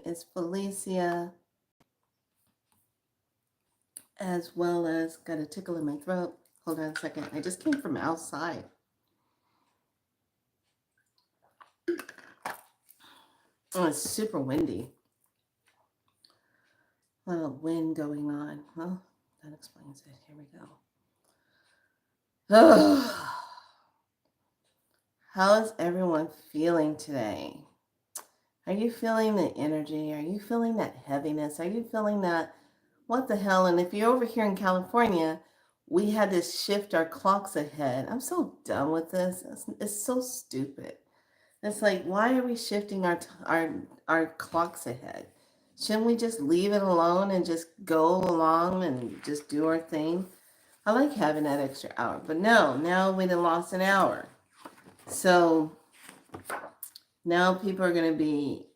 is Felicia, as well as got a tickle in my throat. Hold on a second. I just came from outside. Oh, it's super windy. A lot of wind going on. Well, that explains it. Here we go. How is everyone feeling today? Are you feeling the energy? Are you feeling that heaviness? Are you feeling that, what the hell? And if you're over here in California, we had to shift our clocks ahead. I'm so done with this. It's so stupid. It's like, why are we shifting our clocks ahead? Shouldn't we just leave it alone and just go along and just do our thing? I like having that extra hour, but no, now we done lost an hour. So now people are going to be,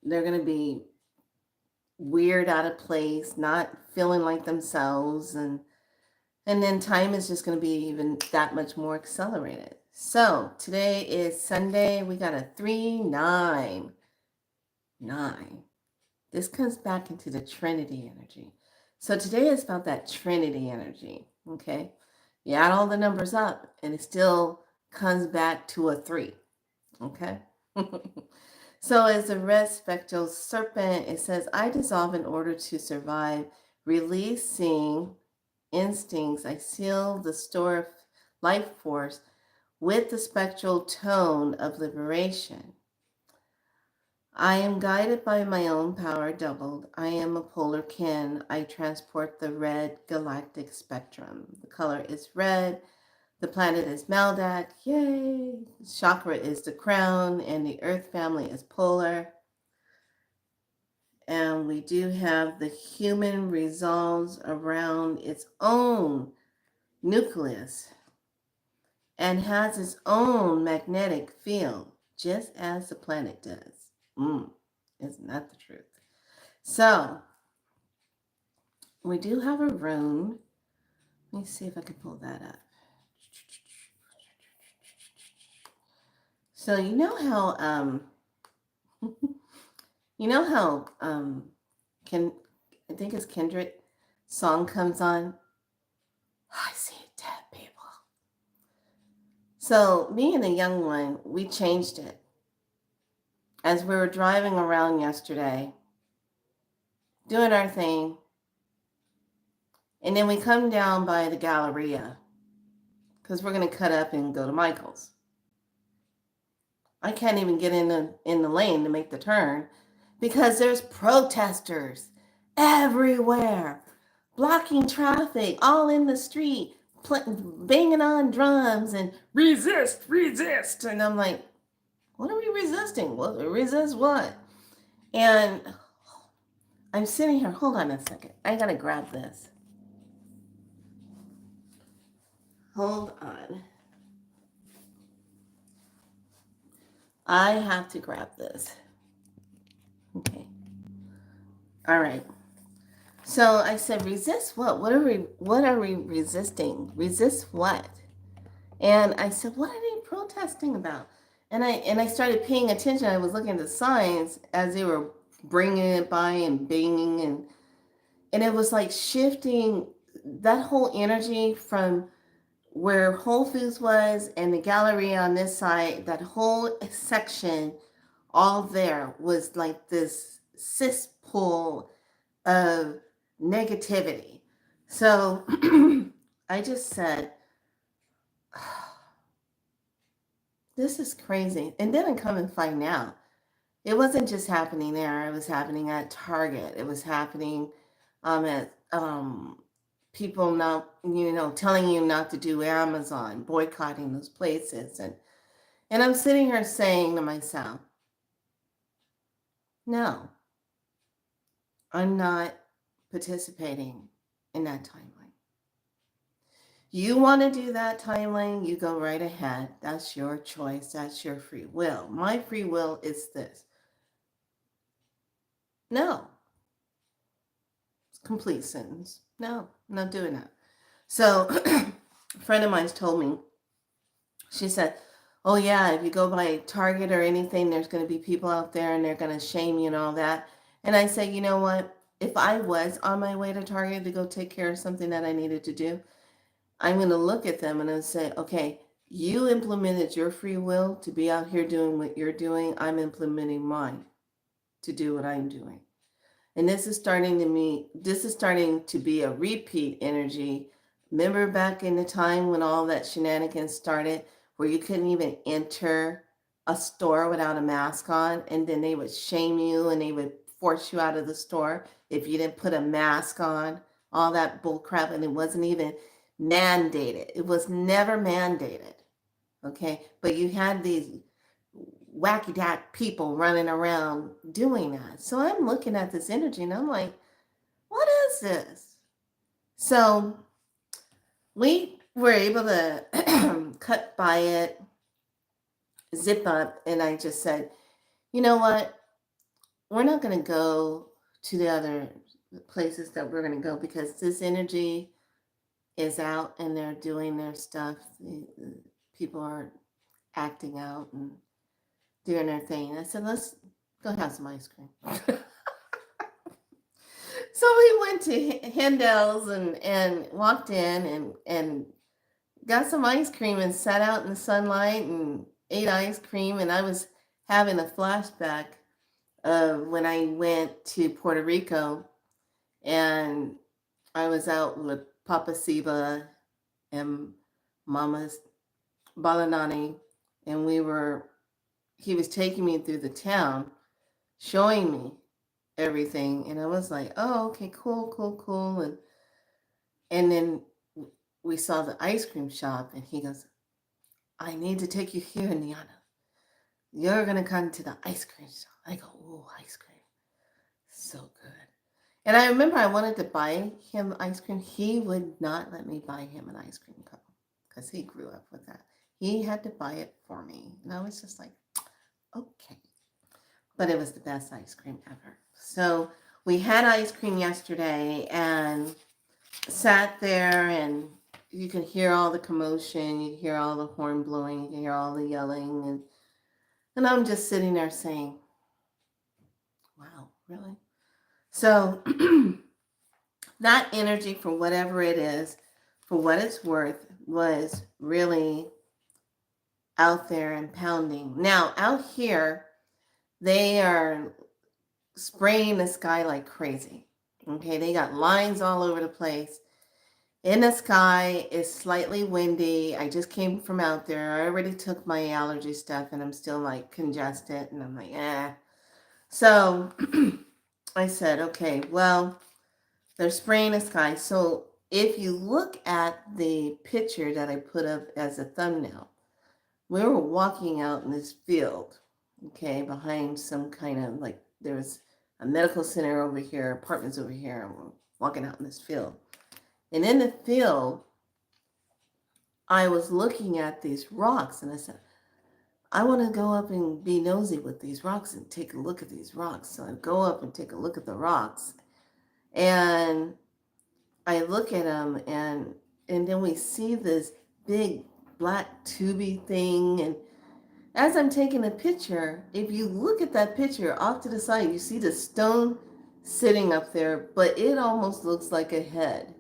they're going to be weird, out of place, not feeling like themselves, and then time is just going to be even that much more accelerated. So today is Sunday. We got a 3-9. This comes back into the Trinity energy. So today is about that Trinity energy. Okay, you add all the numbers up, and it still comes back to a 3. Okay. So as a red spectral serpent, it says, I dissolve in order to survive, releasing instincts. I seal the store of life force with the spectral tone of liberation. I am guided by my own power doubled. I am a polar kin. I transport the red galactic spectrum. The color is red. The planet is Maldak. Yay! Chakra is the crown, and the earth family is polar. And we do have the human resolves around its own nucleus and has its own magnetic field, just as the planet does. Isn't that the truth? So, we do have a rune. Let me see if I can pull that up. So, you know how, I think it's Kendrick song comes on. I see dead people. So, me and the young one, we changed it. As we were driving around yesterday, doing our thing, and then we come down by the Galleria because we're going to cut up and go to Michael's. I can't even get in the lane to make the turn because there's protesters everywhere, blocking traffic, all in the street, banging on drums and resist, resist. And I'm like, what are we resisting? Resist what? And I'm sitting here. Hold on a second. I got to grab this. Hold on. I have to grab this. Okay. All right. So I said, resist what? What are we resisting? Resist what? And I said, what are they protesting about? And I started paying attention. I was looking at the signs as they were bringing it by and banging, and it was like shifting that whole energy from where Whole Foods was and the gallery on this side. That whole section, all there was like this cesspool of negativity. So I just said, this is crazy. And then I come and find out it wasn't just happening there. It was happening at Target. It was happening at people not, telling you not to do Amazon, boycotting those places. And I'm sitting here saying to myself, no, I'm not participating in that timeline. You want to do that timeline, you go right ahead. That's your choice. That's your free will. My free will is this. No. It's a complete sentence. No, I'm not doing that. So a friend of mine told me, she said, oh yeah, if you go by Target or anything, there's going to be people out there and they're going to shame you and all that. And I say, you know what? If I was on my way to Target to go take care of something that I needed to do, I'm going to look at them and I'll say, okay, you implemented your free will to be out here doing what you're doing. I'm implementing mine to do what I'm doing. And this is starting to be a repeat energy. Remember back in the time when all that shenanigans started, where you couldn't even enter a store without a mask on, and then they would shame you and they would force you out of the store if you didn't put a mask on, all that bull crap, and it wasn't even mandated. It was never mandated. Okay. But you had these wacky dack people running around doing that. So I'm looking at this energy and I'm like, what is this? So we were able to cut by it, zip up, and I just said, you know what? We're not going to go to the other places that we're going to go because this energy is out and they're doing their stuff. People are acting out and doing their thing. I said, let's go have some ice cream. So we went to Handel's and walked in and got some ice cream and sat out in the sunlight and ate ice cream. And I was having a flashback of when I went to Puerto Rico and I was out with Papa Siba and Mama's Balanani, and he was taking me through the town, showing me everything, and I was like, oh, okay, cool. And then we saw the ice cream shop, and he goes, I need to take you here, Niana. You're gonna come to the ice cream shop. I go, oh, ice cream, so good. And I remember I wanted to buy him ice cream. He would not let me buy him an ice cream cone because he grew up with that. He had to buy it for me, and I was just like, okay. But it was the best ice cream ever. So we had ice cream yesterday and sat there, and you can hear all the commotion, you can hear all the horn blowing, you can hear all the yelling, and I'm just sitting there saying, wow, really? So that energy, for whatever it is, for what it's worth, was really out there and pounding. Now out here, they are spraying the sky like crazy. Okay, they got lines all over the place. In the sky, it's slightly windy. I just came from out there. I already took my allergy stuff and I'm still like congested and I'm like, eh. So I said, okay, well, they're spraying the sky. So if you look at the picture that I put up as a thumbnail, we were walking out in this field, okay, behind some kind of like, there was a medical center over here, apartments over here, and we're walking out in this field. And in the field, I was looking at these rocks and I said, I want to go up and be nosy with these rocks and take a look at these rocks. So I go up and take a look at the rocks and I look at them and then we see this big black tubey thing. And as I'm taking a picture, if you look at that picture off to the side, you see the stone sitting up there, but it almost looks like a head,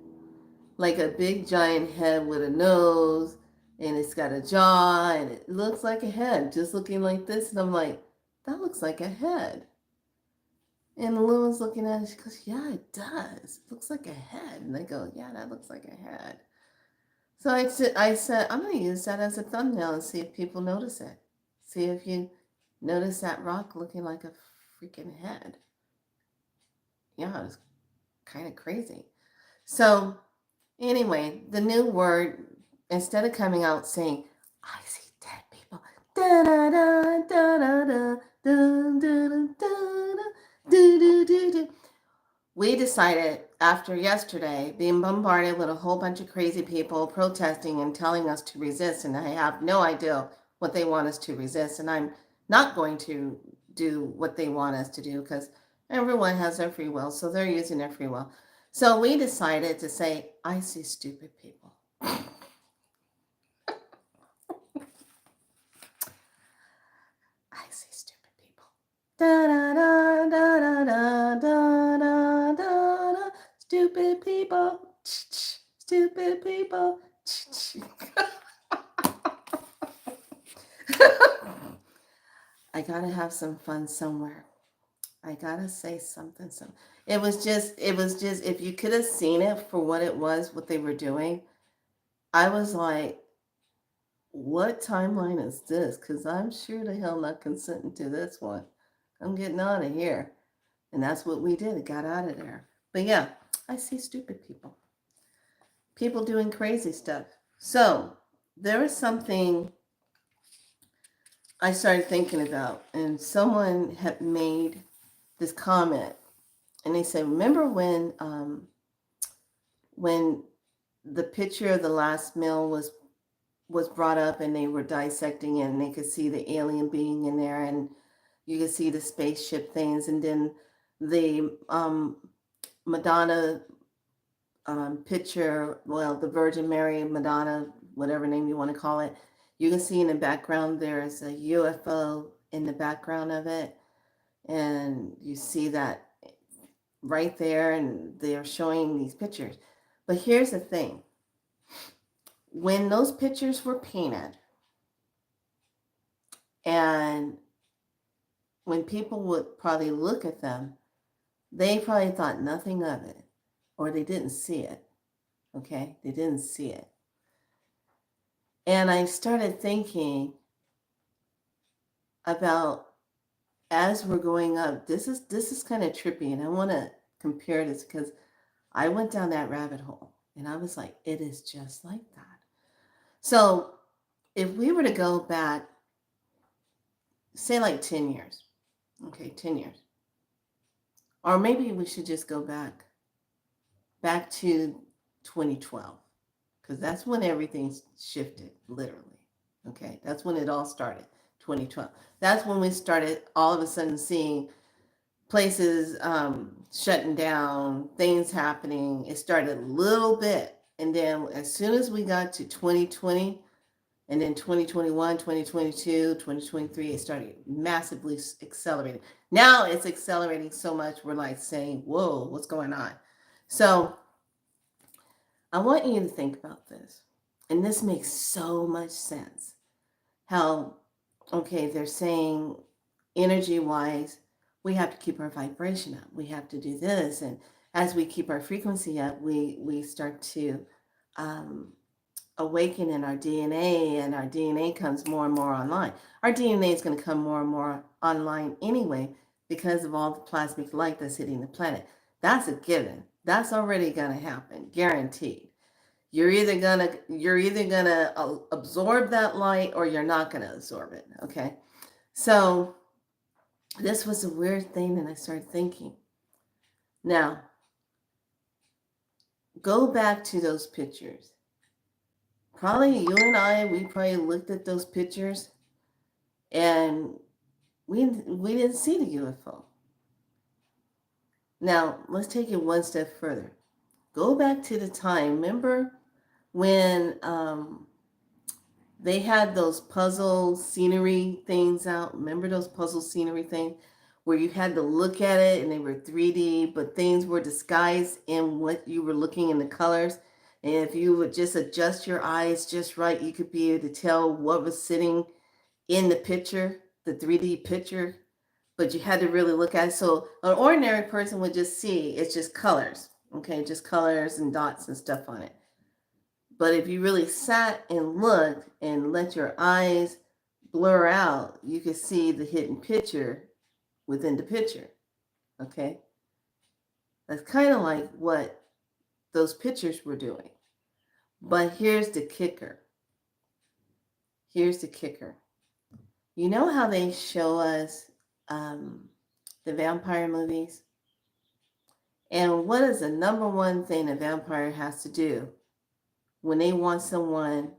like a big giant head with a nose, and it's got a jaw, and it looks like a head, just looking like this. And I'm like, that looks like a head. And Luna's looking at it, she goes, yeah, it does. It looks like a head. And I go, yeah, that looks like a head. So I said, I'm going to use that as a thumbnail and see if people notice it. See if you notice that rock looking like a freaking head. Yeah, it was kind of crazy. So anyway, the new word, instead of coming out saying, I see dead people, da da da da da da da da da da do do do do. We decided after yesterday being bombarded with a whole bunch of crazy people protesting and telling us to resist, and I have no idea what they want us to resist, and I'm not going to do what they want us to do because everyone has their free will, so they're using their free will. So we decided to say, I see stupid people. Da da da da da da da da da da. Stupid people. Stupid people. I gotta have some fun somewhere. I gotta say something. It was just, if you could have seen it for what it was, what they were doing, I was like, what timeline is this? Because I'm sure the hell not consenting to this one. I'm getting out of here. And that's what we did. It got out of there. But yeah, I see stupid people. People doing crazy stuff. So there was something I started thinking about, and someone had made this comment, and they said, "Remember when the picture of the last meal was brought up, and they were dissecting it, and they could see the alien being in there, and you could see the spaceship things, and then the Madonna picture, well, the Virgin Mary, Madonna, whatever name you want to call it, you can see in the background there's a UFO in the background of it, and you see that right there, and they're showing these pictures. But here's the thing: when those pictures were painted, and when people would probably look at them, they probably thought nothing of it, or they didn't see it. Okay, they didn't see it. And I started thinking about, as we're going up, this is kind of trippy, and I want to compare this because I went down that rabbit hole, and I was like, it is just like that. So if we were to go back, say like 10 years, okay, 10 years, or maybe we should just go back to 2012, because that's when everything shifted, literally. Okay, that's when it all started, 2012. That's when we started all of a sudden seeing places shutting down, things happening. It started a little bit, and then as soon as we got to 2020, and then 2021, 2022, 2023, it started massively accelerating. Now it's accelerating so much, we're like saying, whoa, what's going on? So I want you to think about this. And this makes so much sense. How, okay, they're saying energy wise, we have to keep our vibration up. We have to do this. And as we keep our frequency up, we start to awaken in our DNA, and our DNA comes more and more online. Our DNA is going to come more and more online anyway because of all the plasmic light that's hitting the planet. That's a given. That's already going to happen, guaranteed. You're either gonna absorb that light, or you're not gonna absorb it. Okay, so this was a weird thing, and I started thinking. Now, go back to those pictures. Probably you and I, we probably looked at those pictures, and we didn't see the UFO. Now, let's take it one step further. Go back to the time. Remember when they had those puzzle scenery things out? Remember those puzzle scenery things where you had to look at it and they were 3D, but things were disguised in what you were looking in the colors. And if you would just adjust your eyes just right, you could be able to tell what was sitting in the picture, the 3D picture, but you had to really look at it. So an ordinary person would just see it's just colors, okay, just colors and dots and stuff on it. But if you really sat and looked and let your eyes blur out, you could see the hidden picture within the picture, okay? That's kind of like what those pictures were doing. But here's the kicker. Here's the kicker. You know how they show us the vampire movies? And what is the number one thing a vampire has to do when they want someone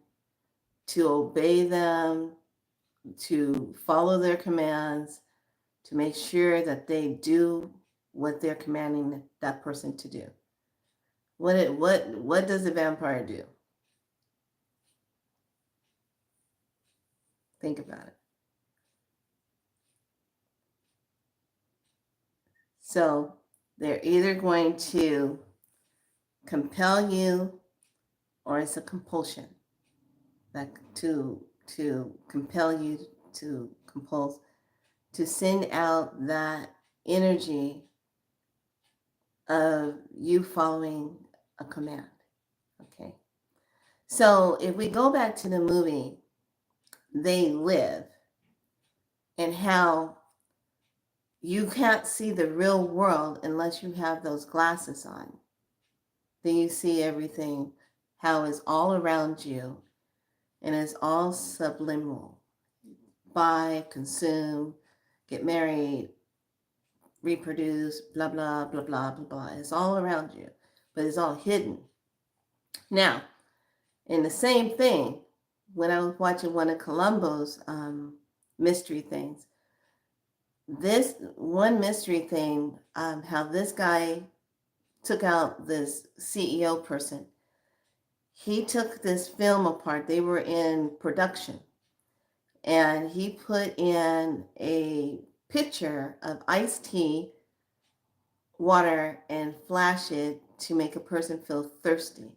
to obey them, to follow their commands, to make sure that they do what they're commanding that person to do? What does a vampire do? Think about it. So they're either going to compel you, or it's a compulsion, that to compel you, to compulse, to send out that energy of you following a command. Okay. So if we go back to the movie They Live, and how you can't see the real world unless you have those glasses on, then you see everything, how it's all around you, and it's all subliminal. Buy, consume, get married, reproduce, blah, blah, blah, blah, blah, blah. It's all around you, but it's all hidden. Now, in the same thing, when I was watching one of Columbo's mystery things, this one mystery thing, how this guy took out this CEO person. He took this film apart. They were in production. And he put in a picture of iced tea, water, and flashed it to make a person feel thirsty.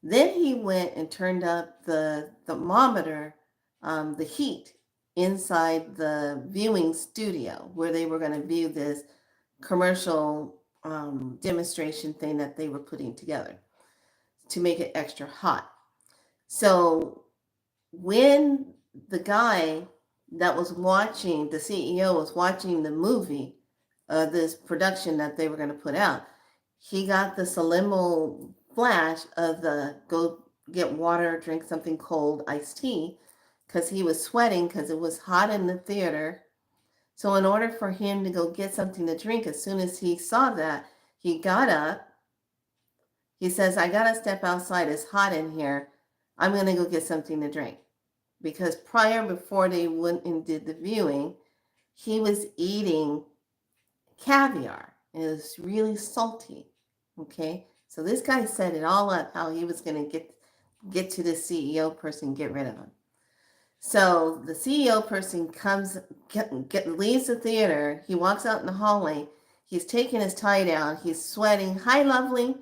Then he went and turned up the thermometer, the heat inside the viewing studio where they were going to view this commercial demonstration thing that they were putting together to make it extra hot. So when the guy that was watching, the CEO was watching the movie, this production that they were going to put out, he got the subliminal flash of the go get water, drink something cold, iced tea, because he was sweating because it was hot in the theater. So in order for him to go get something to drink, as soon as he saw that, he got up. He says, I got to step outside. It's hot in here. I'm going to go get something to drink. Because before they went and did the viewing, he was eating caviar. And it was really salty. Okay? So this guy set it all up how he was going to get to the CEO person, get rid of him. So the CEO person leaves the theater. He walks out in the hallway. He's taking his tie down. He's sweating. Hi, lovely.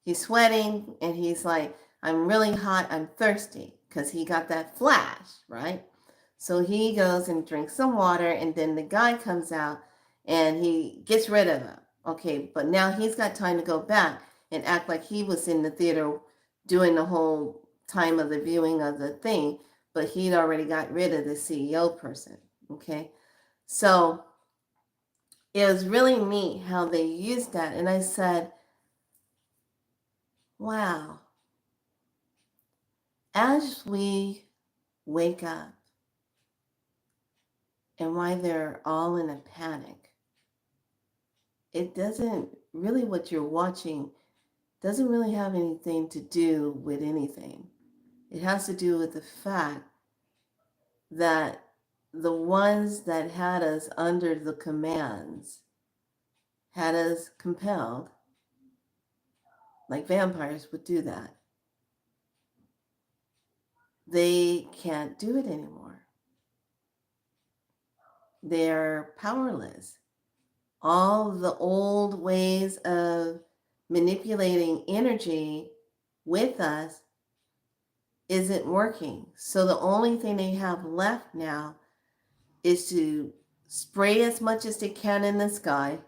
He's sweating, and he's like, I'm really hot. I'm thirsty, because he got that flash, right? So he goes and drinks some water, and then the guy comes out, and he gets rid of him. Okay, but now he's got time to go back and act like he was in the theater doing the whole time of the viewing of the thing, but he'd already got rid of the CEO person, okay? So it was really neat how they used that. And I said, wow, as we wake up and why they're all in a panic, it doesn't really, what you're watching doesn't really have anything to do with anything. It has to do with the fact that the ones that had us under the commands, had us compelled, like vampires would do that. They can't do it anymore. They're powerless. All the old ways of manipulating energy with us isn't working. So the only thing they have left now is to spray as much as they can in the sky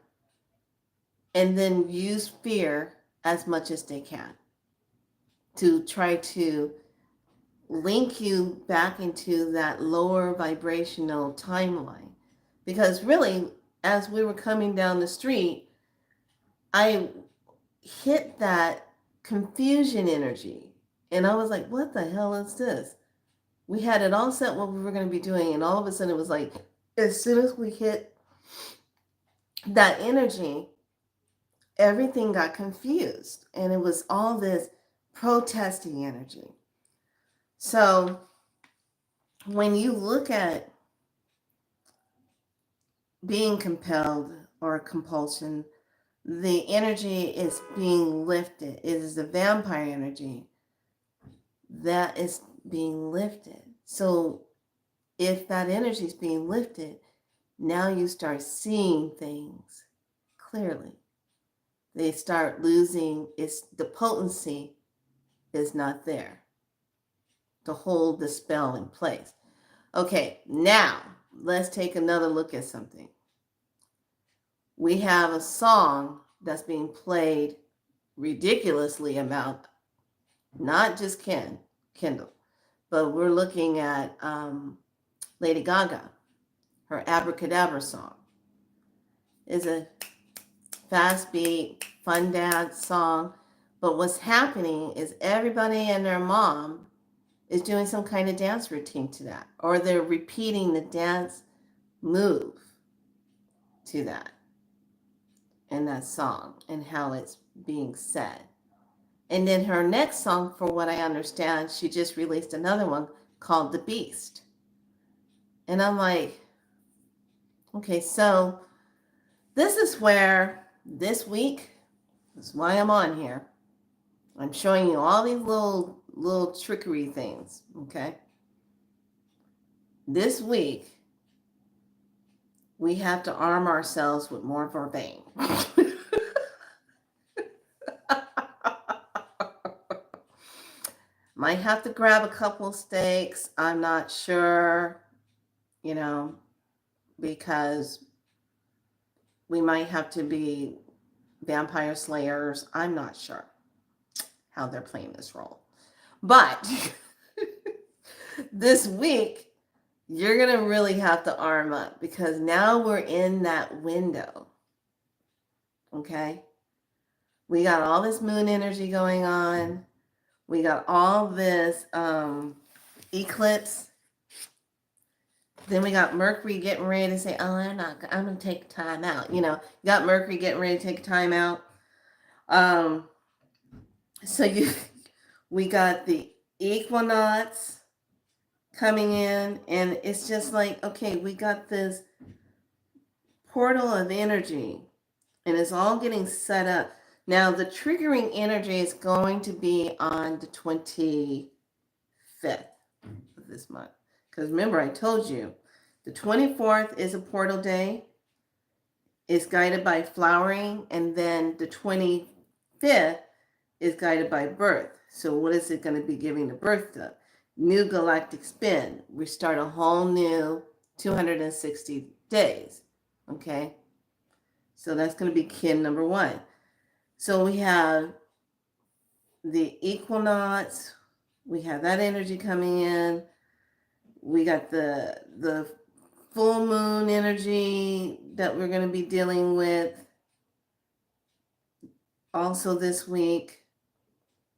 and then use fear as much as they can to try to link you back into that lower vibrational timeline. Because really, as we were coming down the street, I hit that confusion energy. And I was like, what the hell is this? We had it all set what we were going to be doing. And all of a sudden it was like, as soon as we hit that energy, everything got confused. And it was all this protesting energy. So when you look at being compelled or compulsion, the energy is being lifted. It is the vampire energy that is being lifted. So if that energy is being lifted, now you start seeing things clearly. They start losing the potency is not there to hold the spell in place. Okay, now let's take another look at something. We have a song that's being played ridiculously amount, not just Kendall, but we're looking at Lady Gaga. Her Abracadabra song is a fast beat, fun dance song. But what's happening is everybody and their mom is doing some kind of dance routine to that, or they're repeating the dance move to that in that song and how it's being said. And then her next song, for what I understand, she just released another one called The Beast. And I'm like, okay, so this is where this week, that's why I'm on here. I'm showing you all these little trickery things, okay? This week, we have to arm ourselves with more vervain. Might have to grab a couple steaks. I'm not sure, because we might have to be vampire slayers. I'm not sure how they're playing this role. But this week, you're going to really have to arm up because now we're in that window. Okay? We got all this moon energy going on. We got all this eclipse. Then we got Mercury getting ready to say, oh, I'm going to take time out. You got Mercury getting ready to take time out. We got the equinox coming in, and it's just like, okay, we got this portal of energy, and it's all getting set up. Now, the triggering energy is going to be on the 25th of this month. Because remember, I told you, the 24th is a portal day. It's guided by flowering, and then the 25th is guided by birth. So what is it going to be giving the birth to? New galactic spin. We start a whole new 260 days. Okay? So that's going to be kin number 1. So we have the equinox. We have that energy coming in. We got the full moon energy that we're going to be dealing with also this week.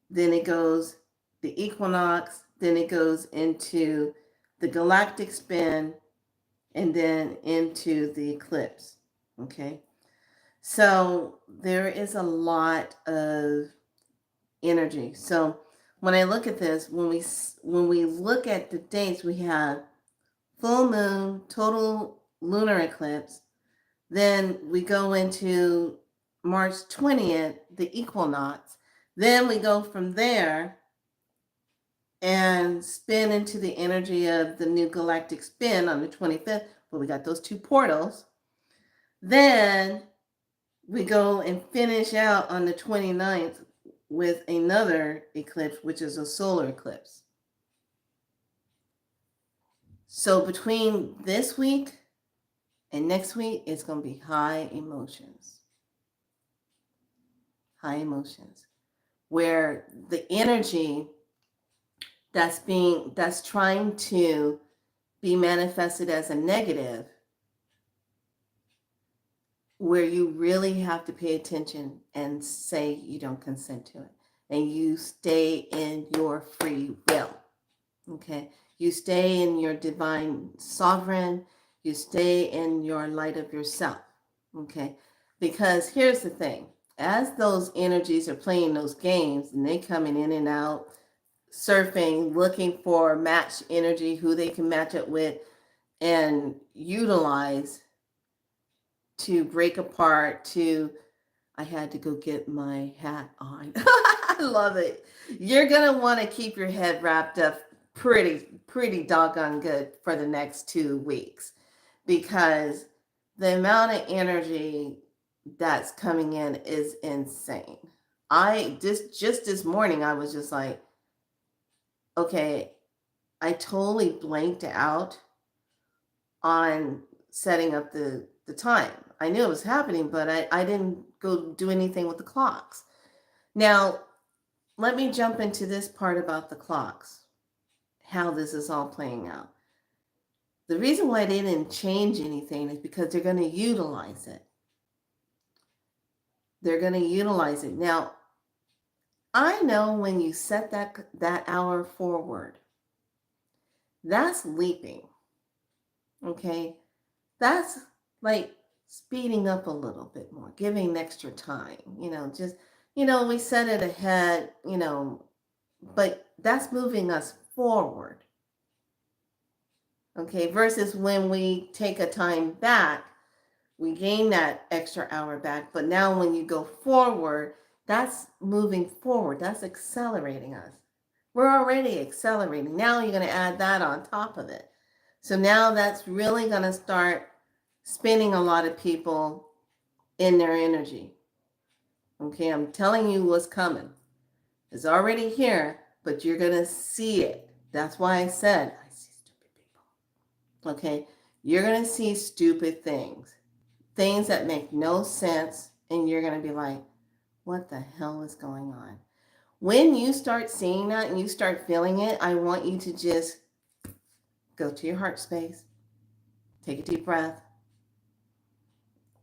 Then it goes the equinox, then it goes into the galactic spin, and then into the eclipse. Okay? So there is a lot of energy. So when I look at this, when we look at the dates, we have full moon, total lunar eclipse. Then we go into March 20th, the equinox. Then we go from there and spin into the energy of the new galactic spin on the 25th. But we got those 2 portals. Then we go and finish out on the 29th with another eclipse, which is a solar eclipse. So between this week and next week, it's going to be high emotions. High emotions. Where the energy that's trying to be manifested as a negative, where you really have to pay attention and say you don't consent to it. And you stay in your free will. Okay? You stay in your divine sovereign. You stay in your light of yourself. Okay? Because here's the thing. As those energies are playing those games and they coming in and out, surfing, looking for match energy, who they can match it with and utilize to break apart, I had to go get my hat on. I love it. You're going to want to keep your head wrapped up pretty doggone good for the next 2 weeks, because the amount of energy that's coming in is insane. I just this morning I was just like, okay, I totally blanked out on setting up the time. I knew it was happening, but I didn't go do anything with the clocks. Now, let me jump into this part about the clocks, how this is all playing out. The reason why they didn't change anything is because they're going to utilize it. They're going to utilize it. Now, I know when you set that hour forward, that's leaping. Okay? That's like speeding up a little bit more, giving extra time, just, we set it ahead, but that's moving us forward. Okay, versus when we take a time back, we gain that extra hour back. But now when you go forward, that's moving forward. That's accelerating us. We're already accelerating. Now you're going to add that on top of it. So now that's really going to start spinning a lot of people in their energy. Okay, I'm telling you what's coming. It's already here, but you're going to see it. That's why I said, I see stupid people. Okay, you're going to see stupid things that make no sense, and you're going to be like, what the hell is going on? When you start seeing that and you start feeling it, I want you to just go to your heart space, take a deep breath,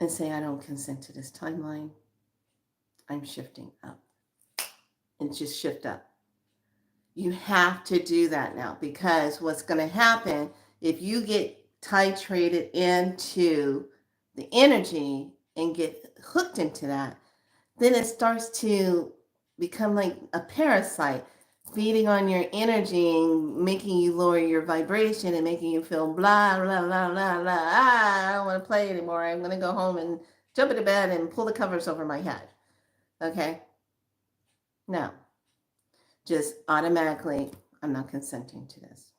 and say, I don't consent to this timeline. I'm shifting up. And just shift up. You have to do that now, because what's going to happen if you get titrated into the energy and get hooked into that, then it starts to become like a parasite, feeding on your energy and making you lower your vibration and making you feel blah, blah, blah, blah, blah. I don't want to play anymore. I'm going to go home and jump into bed and pull the covers over my head. Okay? Now, just automatically, I'm not consenting to this.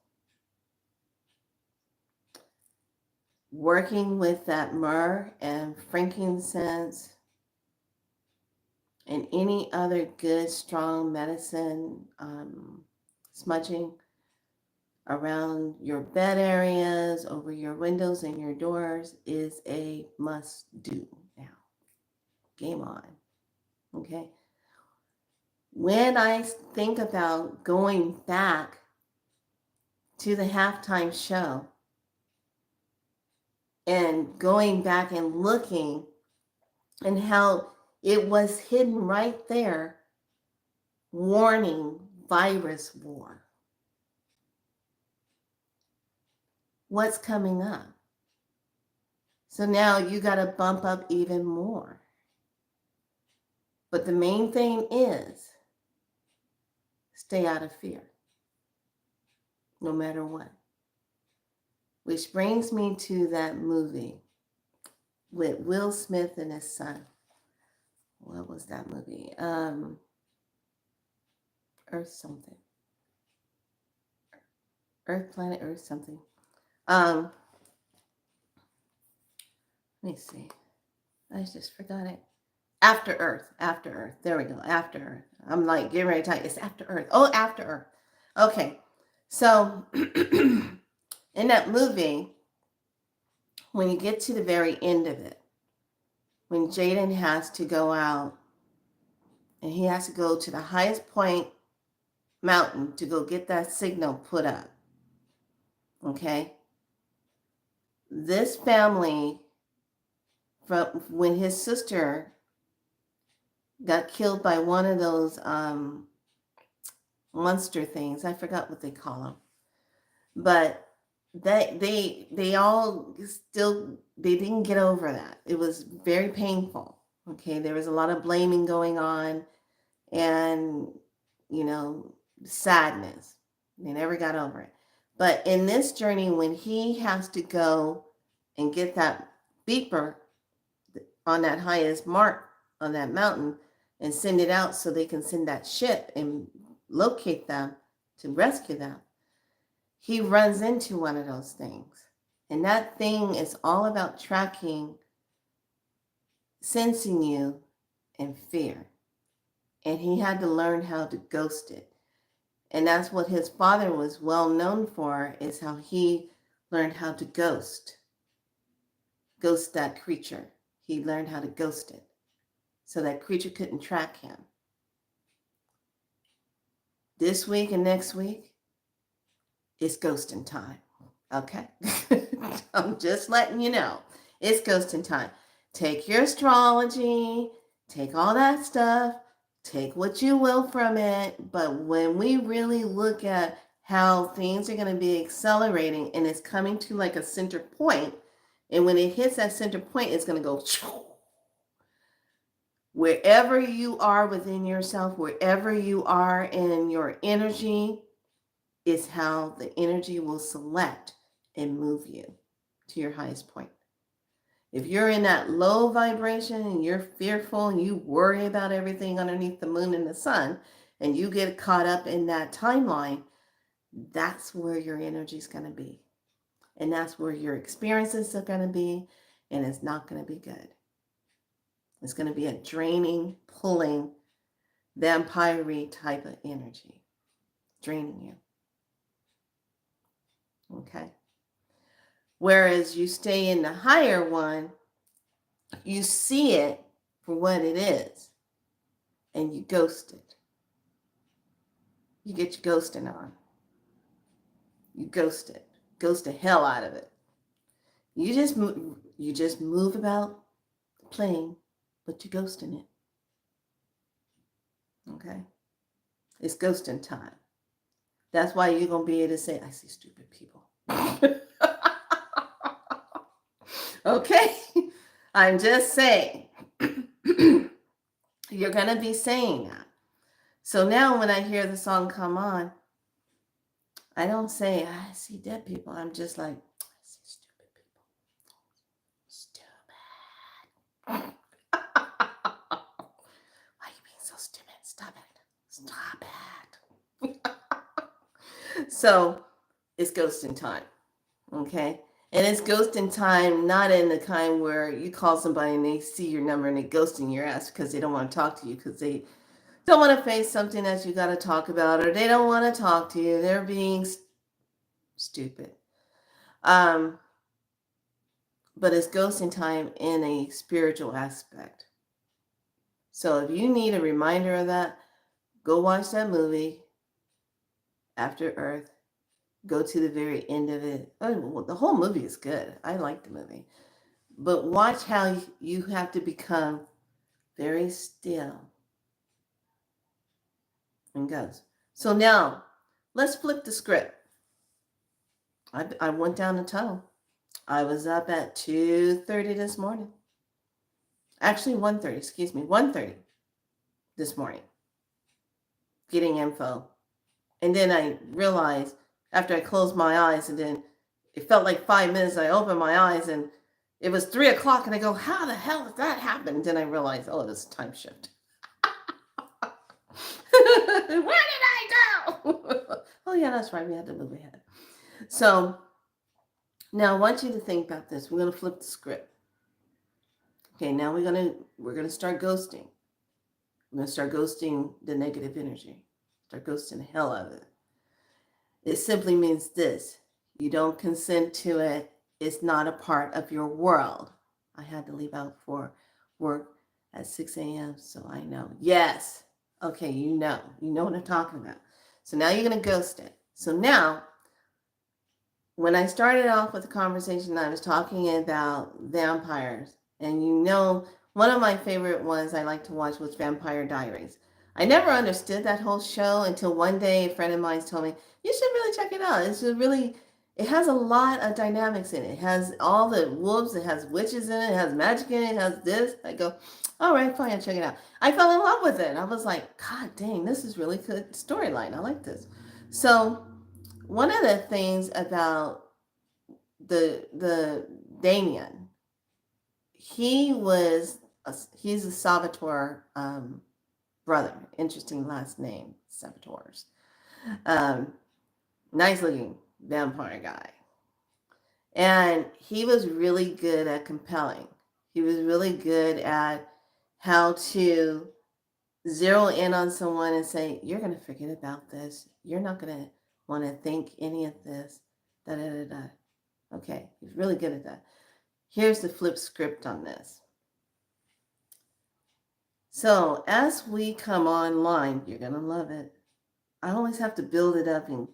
Working with that myrrh and frankincense and any other good, strong medicine, smudging around your bed areas, over your windows and your doors is a must do now. Game on. Okay? When I think about going back to the halftime show and going back and looking and how it was hidden right there, warning virus war. What's coming up? So now you got to bump up even more. But the main thing is stay out of fear, no matter what. Which brings me to that movie with Will Smith and his son. What was that movie? Earth something. Earth, Planet Earth something. Let me see. I just forgot it. After Earth. There we go. After Earth. I'm like getting ready to type. It's After Earth. Oh, After Earth. Okay. So in that movie, when you get to the very end of it, when Jaden has to go out and he has to go to the highest point mountain to go get that signal put up. Okay? This family, from when his sister got killed by one of those monster things, I forgot what they call them, but they all still, they didn't get over that. It was very painful. Okay, there was a lot of blaming going on, and sadness. They never got over it. But in this journey, when he has to go and get that beeper on that highest mark on that mountain and send it out so they can send that ship and locate them to rescue them, he runs into one of those things. And that thing is all about tracking sensing you in fear. And he had to learn how to ghost it. And that's what his father was well known for, is how he learned how to ghost that creature. He learned how to ghost it so that creature couldn't track him. This week and next week, it's ghosting time. Okay? I'm just letting you know. It's ghosting time. Take your astrology, take all that stuff, take what you will from it. But when we really look at how things are going to be accelerating and it's coming to like a center point, and when it hits that center point, it's going to go wherever you are within yourself, wherever you are in your energy, is how the energy will select and move you to your highest point. If you're in that low vibration and you're fearful and you worry about everything underneath the moon and the sun, and you get caught up in that timeline, that's where your energy is going to be. And that's where your experiences are going to be, and it's not going to be good. It's going to be a draining, pulling, vampire-y type of energy, draining you. Okay? Whereas you stay in the higher one, you see it for what it is, and you ghost it. You get your ghosting on. You ghost it. Ghost the hell out of it. You just move about the plane, but you're ghosting it. Okay? It's ghosting time. That's why you're going to be able to say, I see stupid people. Okay? I'm just saying. You're going to be saying that. So now when I hear the song come on, I don't say, I see dead people. I'm just like, I see stupid people. Stupid. Why are you being so stupid? Stop it. Stop it. So it's ghosting time. Okay? And it's ghosting time, not in the kind where you call somebody and they see your number and they ghosting your ass because they don't want to talk to you because they don't want to face something that you got to talk about, or they don't want to talk to you. They're being stupid. But it's ghosting time in a spiritual aspect. So if you need a reminder of that, go watch that movie, After Earth. Go to the very end of it. Oh, well, the whole movie is good. I like the movie. But watch how you have to become very still and goes. So now, let's flip the script. I went down the tunnel. I was up at 2:30 this morning. Actually, 1:30, excuse me, 1:30 this morning. Getting info. And then I realized after I closed my eyes, and then it felt like 5 minutes, I opened my eyes and it was 3 o'clock, and I go, how the hell did that happen? And then I realized, oh, it was a time shift. Where did I go? Oh, yeah, that's right. We had to move ahead. So now I want you to think about this. We're going to flip the script. Okay, now we're going to start ghosting. We're going to start ghosting the negative energy. Start ghosting the hell out of it. It simply means this. You don't consent to it. It's not a part of your world. I had to leave out for work at 6 a.m. so I know. Yes. Okay, you know what I'm talking about. So now you're going to ghost it. So now, when I started off with the conversation, I was talking about vampires. And one of my favorite ones I like to watch was Vampire Diaries. I never understood that whole show until one day a friend of mine told me, you should really check it out. It has a lot of dynamics in it. It has all the wolves, it has witches in it, it has magic in it, it has this. I go, all right, fine, I'll check it out. I fell in love with it. I was like, God dang, this is really good storyline. I like this. So one of the things about the Damien, he's a Salvatore brother. Interesting last name, Saboteurs. Nice looking vampire guy. And he was really good at compelling. He was really good at how to zero in on someone and say, you're going to forget about this. You're not going to want to think any of this. Da, da, da, da. Okay, he's really good at that. Here's the flip script on this. So as we come online, you're going to love it. I always have to build it up and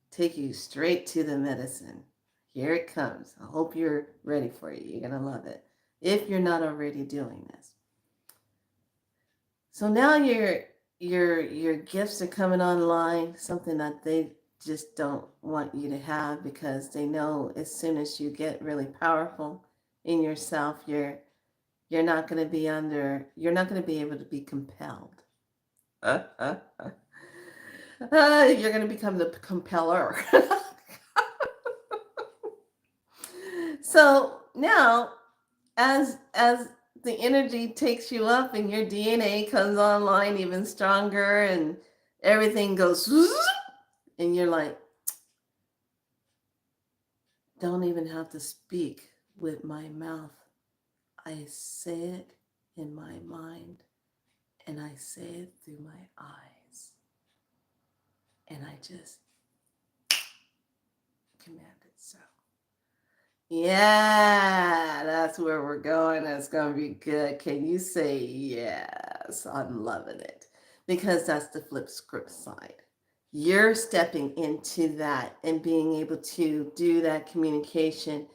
take you straight to the medicine. Here it comes. I hope you're ready for it. You're going to love it if you're not already doing this. So now your gifts are coming online, something that they just don't want you to have, because they know as soon as you get really powerful in yourself, you're not going to be able to be compelled. You're going to become the compeller. So now, as the energy takes you up and your DNA comes online even stronger and everything goes, and you're like, don't even have to speak with my mouth. I say it in my mind, and I say it through my eyes. And I just command it so. Yeah, that's where we're going. It's going to be good. Can you say yes? I'm loving it. Because that's the flip script side. You're stepping into that and being able to do that communication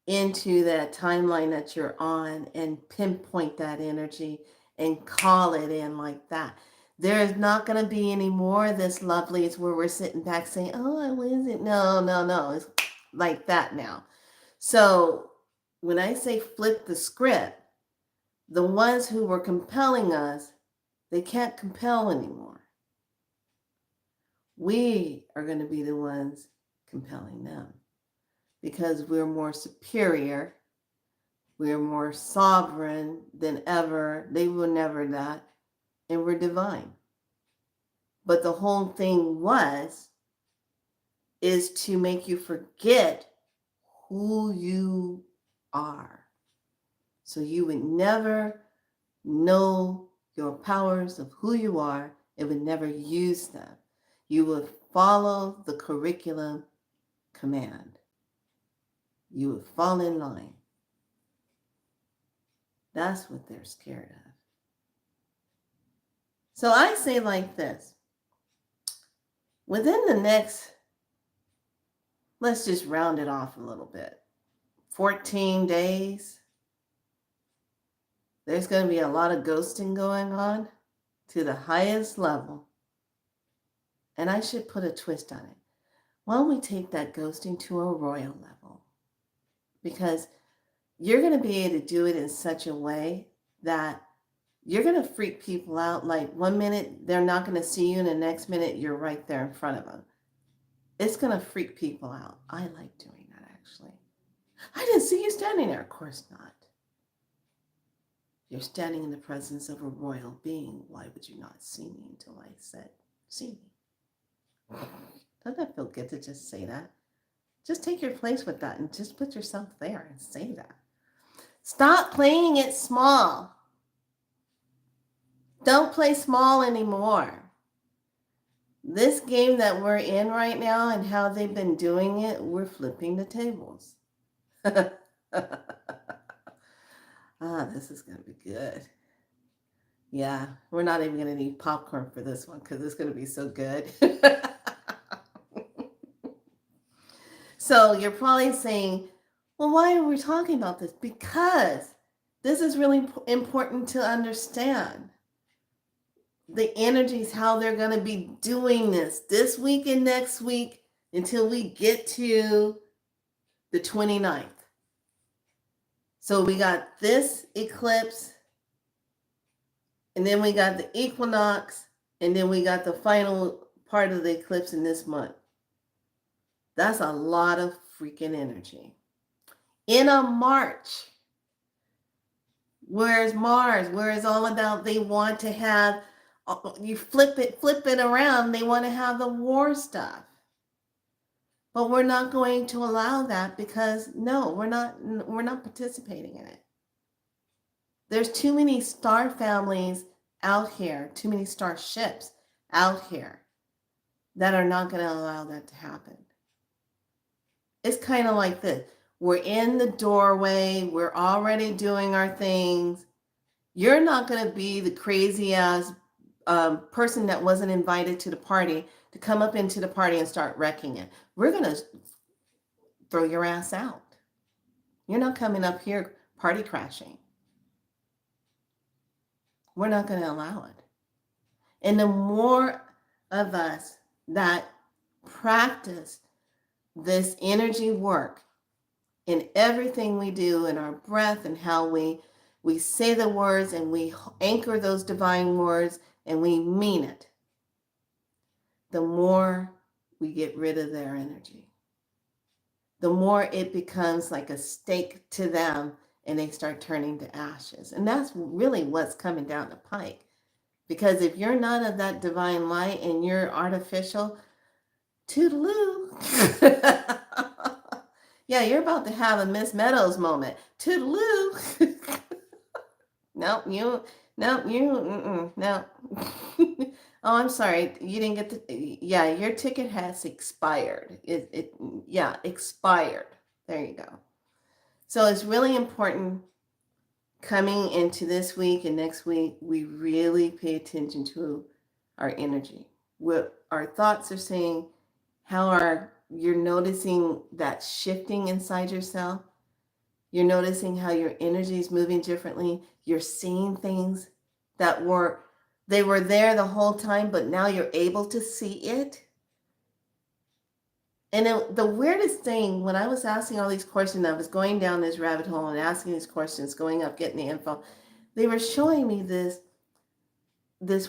into that timeline that you're on and pinpoint that energy and call it in like that. There's not going to be any more of this lovelies where we're sitting back saying, oh, what is it? No. It's like that now. So when I say flip the script, the ones who were compelling us, they can't compel anymore. We are going to be the ones compelling them because we're more superior. We're more sovereign than ever. They were never that. And we're divine. But the whole thing is to make you forget who you are. So you would never know your powers of who you are and would never use them. You would follow the curriculum command. You would fall in line. That's what they're scared of. So I say like this. Within the next, let's just round it off a little bit, 14 days, there's going to be a lot of ghosting going on to the highest level. And I should put a twist on it. Why don't we take that ghosting to a royal level? Because you're going to be able to do it in such a way that you're going to freak people out. Like 1 minute, they're not going to see you, and the next minute, you're right there in front of them. It's going to freak people out. I like doing that, actually. I didn't see you standing there. Of course not. You're standing in the presence of a royal being. Why would you not see me until I said, see me? Doesn't that feel good to just say that? Just take your place with that and just put yourself there and say that. Stop playing it small. Don't play small anymore. This game that we're in right now and how they've been doing it, we're flipping the tables. This is going to be good. Yeah, we're not even going to need popcorn for this one because it's going to be so good. So you're probably saying, well, why are we talking about this? Because this is really important to understand. The energies, how they're going to be doing this week and next week until we get to the 29th. So we got this eclipse, and then we got the equinox, and then we got the final part of the eclipse in this month. That's a lot of freaking energy. In a March, where's Mars? Where it's all about they want to have, you flip it around, they want to have the war stuff. But we're not going to allow that because no, we're not participating in it. There's too many star families out here, too many starships out here that are not going to allow that to happen. It's kind of like this. We're in the doorway. We're already doing our things. You're not going to be the crazy ass person that wasn't invited to the party to come up into the party and start wrecking it. We're going to throw your ass out. You're not coming up here party crashing. We're not going to allow it. And the more of us that practice this energy work in everything we do, in our breath and how we say the words and we anchor those divine words and we mean it, the more we get rid of their energy. The more it becomes like a stake to them and they start turning to ashes. And that's really what's coming down the pike. Because if you're not of that divine light and you're artificial, toodaloo. Yeah, you're about to have a Miss Meadows moment. Toodaloo. No. Oh, I'm sorry. You didn't get the, yeah, your ticket has expired. Expired. There you go. So it's really important coming into this week and next week, we really pay attention to our energy, what our thoughts are saying, how you're noticing that shifting inside yourself. You're noticing how your energy is moving differently. You're seeing things that were there the whole time, but now you're able to see it. And the weirdest thing, when I was asking all these questions, I was going down this rabbit hole and asking these questions, going up, getting the info. They were showing me this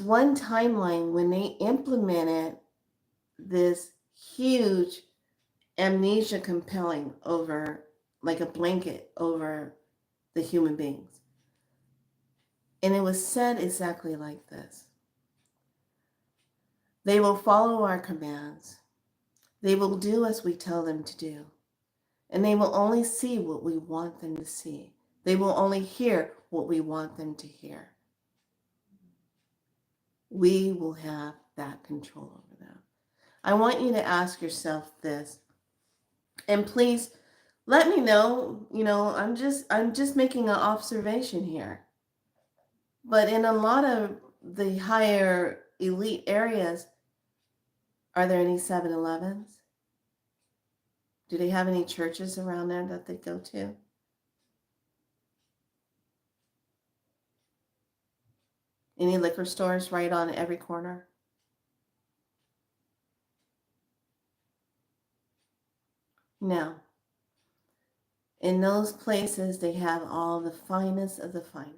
one timeline when they implemented this huge amnesia compelling over, like a blanket over the human beings. And it was said exactly like this. They will follow our commands. They will do as we tell them to do. And they will only see what we want them to see. They will only hear what we want them to hear. We will have that control over them. I want you to ask yourself this. And please let me know, I'm just making an observation here. But in a lot of the higher elite areas, are there any 7-Elevens? Do they have any churches around there that they go to? Any liquor stores right on every corner? No. In those places, they have all the finest of the finest.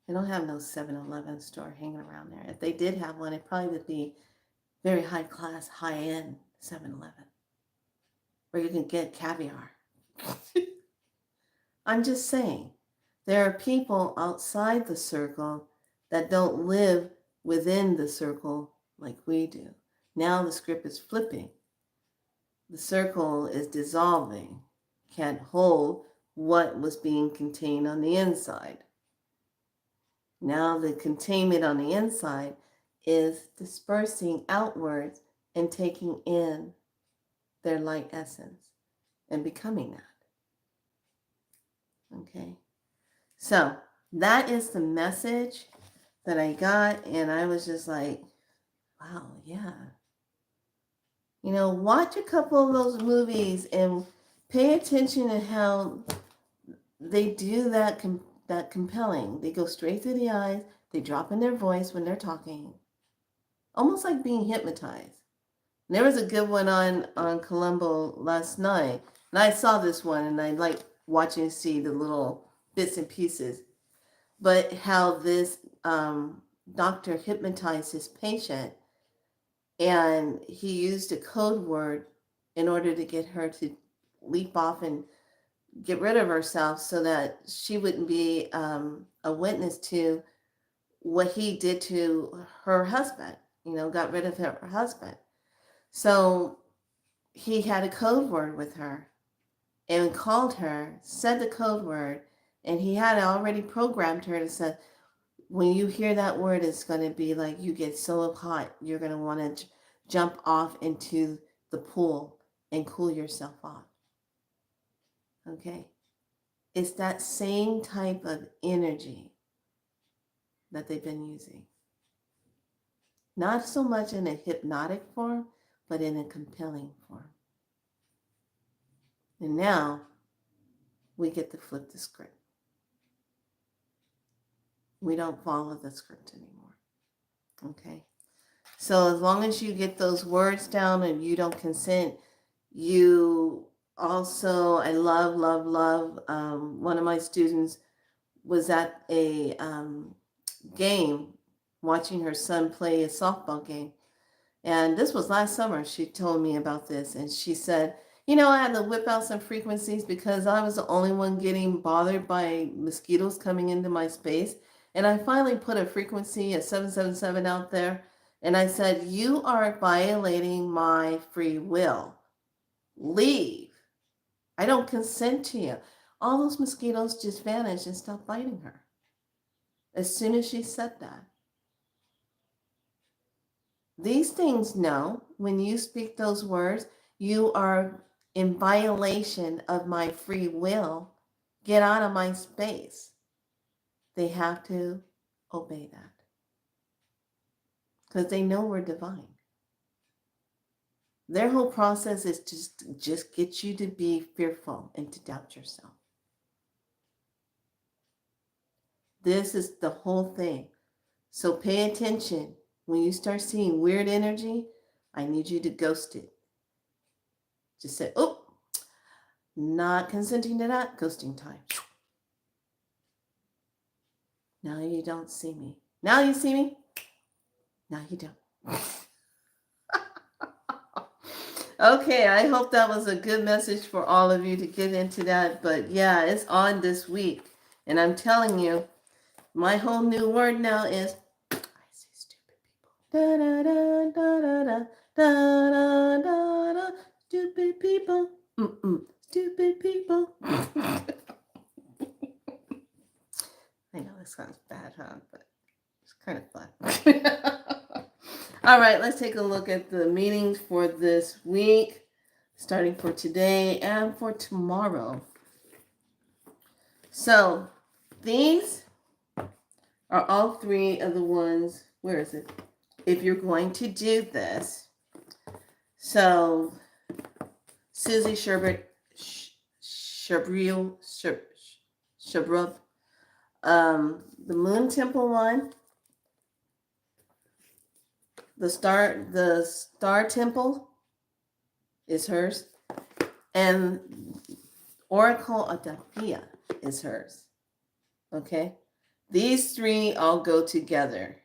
They don't have no 7-Eleven store hanging around there. If they did have one, it probably would be very high class, high end 7-Eleven, where you can get caviar. I'm just saying, there are people outside the circle that don't live within the circle like we do. Now the script is flipping. The circle is dissolving, can't hold what was being contained on the inside. Now the containment on the inside is dispersing outwards and taking in their light essence and becoming that. Okay, so that is the message that I got, and I was just like, wow, yeah. Watch a couple of those movies and pay attention to how they do that compelling. They go straight through the eyes. They drop in their voice when they're talking, almost like being hypnotized. And there was a good one on Columbo last night, and I saw this one, and I like watching see the little bits and pieces. But how this doctor hypnotized his patient, and he used a code word in order to get her to leap off and get rid of herself so that she wouldn't be a witness to what he did to her husband, got rid of her husband. So he had a code word with her and called her, said the code word, And he had already programmed her to say, when you hear that word, it's going to be like you get so hot, you're going to want to jump off into the pool and cool yourself off. Okay? It's that same type of energy that they've been using. Not so much in a hypnotic form, but in a compelling form. And now we get to flip the script. We don't follow the script anymore. Okay? So as long as you get those words down and you don't consent, you also, I love, one of my students was at a game watching her son play a softball game. And this was last summer. She told me about this. And she said, I had to whip out some frequencies because I was the only one getting bothered by mosquitoes coming into my space. And I finally put a frequency at 777 out there. And I said, you are violating my free will. Leave. I don't consent to you. All those mosquitoes just vanished and stopped biting her. As soon as she said that. These things know when you speak those words, you are in violation of my free will. Get out of my space. They have to obey that. Because they know we're divine. Their whole process is just get you to be fearful and to doubt yourself. This is the whole thing. So pay attention. When you start seeing weird energy, I need you to ghost it. Just say, oh, not consenting to that, ghosting time. Now you don't see me. Now you see me. Now you don't. Okay, I hope that was a good message for all of you to get into that. But yeah, it's on this week. And I'm telling you, my whole new word now is, I see stupid people. Da da da da da da da da da. Stupid people. Stupid people. I know this sounds bad, huh? But it's kind of fun. All right, let's take a look at the meanings for this week, starting for today and for tomorrow. So these are all three of the ones. Where is it? If you're going to do this, so Susie Sherbert, Shabril, Shabrub, the Moon Temple one, the Star Temple is hers, and Oracle Adapia is hers. Okay, these three all go together.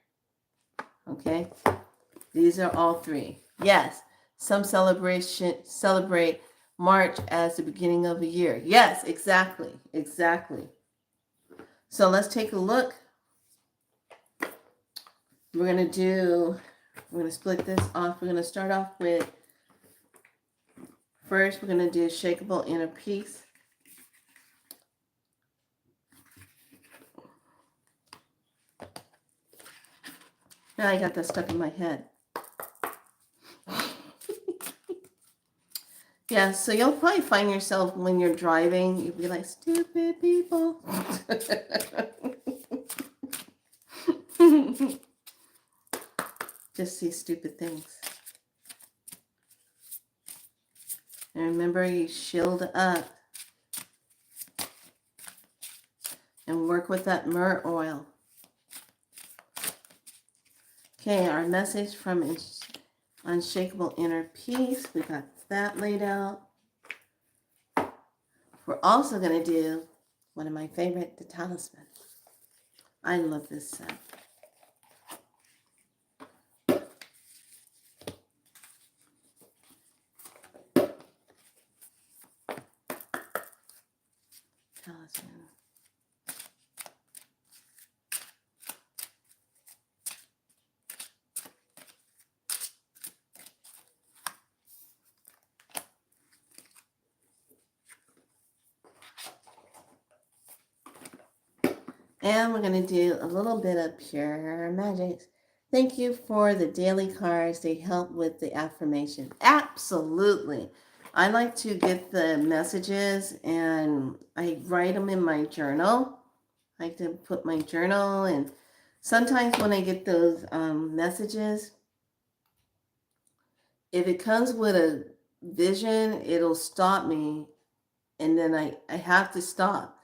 Okay, these are all three. Yes, some celebrate March as the beginning of a year. Yes, exactly. So let's take a look. We're going to split this off. We're going to start off with, first we're going to do Shakeable Inner Peace. Now I got that stuck in my head. Yeah, so you'll probably find yourself when you're driving, you'll be like, stupid people. Just see stupid things. And remember, you shield up and work with that myrrh oil. Okay, our message from Unshakable Inner Peace. We got that laid out. We're also going to do one of my favorite, the Talisman. I love this set. Talisman. And we're going to do a little bit of pure magic. Thank you for the daily cards. They help with the affirmation. Absolutely. I like to get the messages and I write them in my journal. I like to put my journal, and sometimes when I get those messages, if it comes with a vision, it'll stop me, and then I have to stop.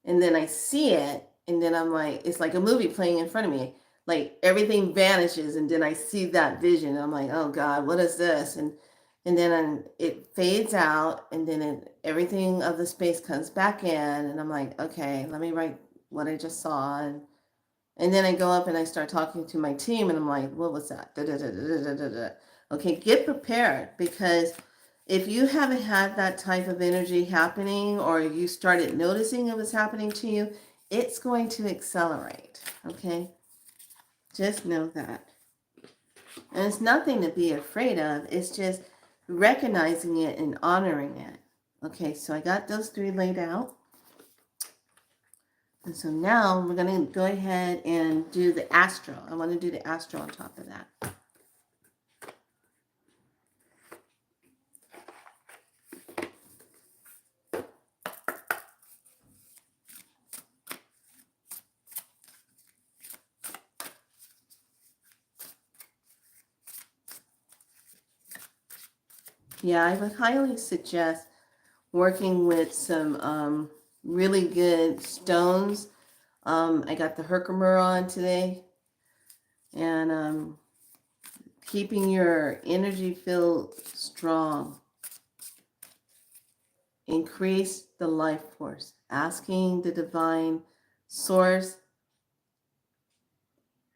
And then I see it, and then I'm like, it's like a movie playing in front of me. Like everything vanishes, and then I see that vision, and I'm like, oh God, what is this? And then it fades out, and then everything of the space comes back in, and I'm like, okay, let me write what I just saw, and then I go up and I start talking to my team, and I'm like, what was that? Da, da, da, da, da, da, da. Okay, get prepared, because if you haven't had that type of energy happening, or you started noticing it was happening to you, it's going to accelerate. Okay, just know that. And it's nothing to be afraid of. It's just recognizing it and honoring it. Okay, so I got those three laid out. And so now we're going to go ahead and do the astral. I want to do the astral on top of that. Yeah, I would highly suggest working with some really good stones. I got the Herkimer on today, and keeping your energy field strong. Increase the life force. Asking the divine source,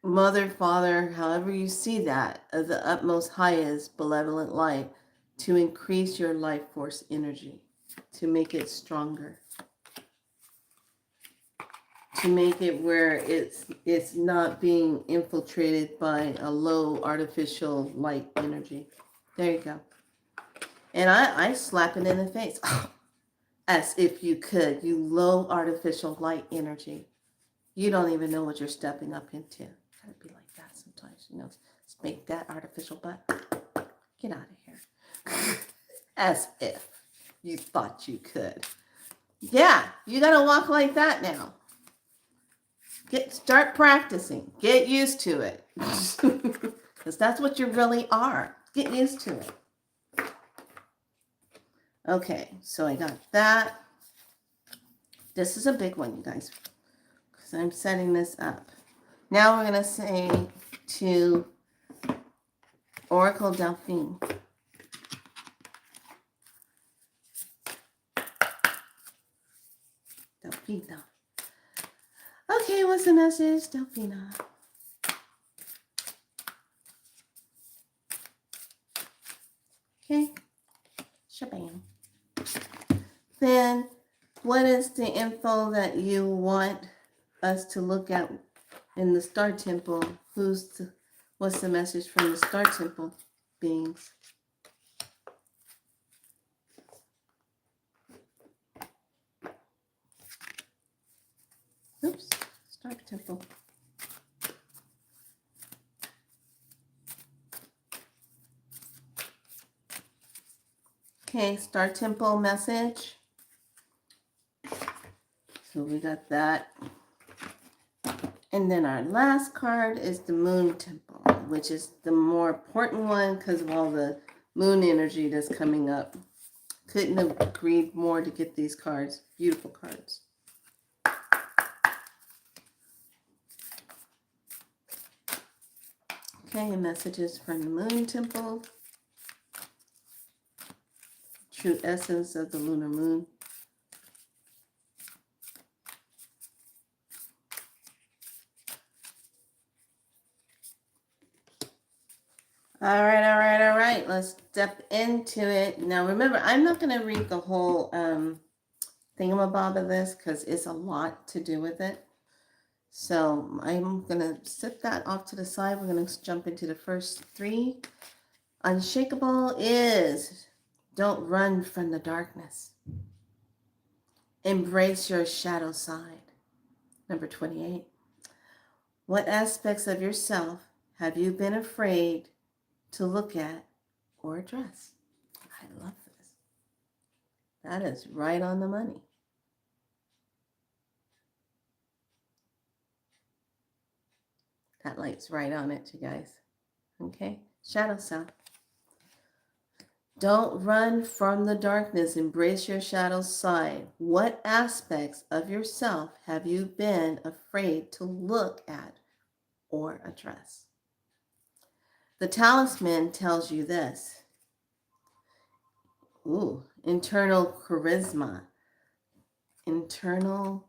mother, father, however you see that, of the utmost highest benevolent light, to increase your life force energy, to make it stronger, to make it where it's not being infiltrated by a low artificial light energy. There you go. And I slap it in the face. As if you could, you low artificial light energy. You don't even know what you're stepping up into. Gotta be like that sometimes, you know. Spank that artificial butt. Get out of here. As if you thought you could. Yeah, you gotta walk like that now. Start practicing. Get used to it. Because that's what you really are. Get used to it. Okay, so I got that. This is a big one, you guys, because I'm setting this up. Now we're going to say to Oracle Delphine. Delphina. Okay, what's the message, Delphina? Okay, shabam. Then, what is the info that you want us to look at in the Star Temple? What's the message from the Star Temple beings? Oops, Star Temple. Okay, Star Temple message. So we got that. And then our last card is the Moon Temple, which is the more important one because of all the moon energy that's coming up. Couldn't have agreed more to get these cards. Beautiful cards. Okay, messages from the Moon Temple. True essence of the lunar moon. All right. Let's step into it. Now, remember, I'm not going to read the whole thingamabob of this because it's a lot to do with it. So I'm going to set that off to the side. We're going to jump into the first three. Unshakable is don't run from the darkness. Embrace your shadow side. Number 28. What aspects of yourself have you been afraid to look at or address? I love this. That is right on the money. That light's right on it, you guys. Okay? Shadow self. Don't run from the darkness. Embrace your shadow side. What aspects of yourself have you been afraid to look at or address? The talisman tells you this. Internal charisma. Internal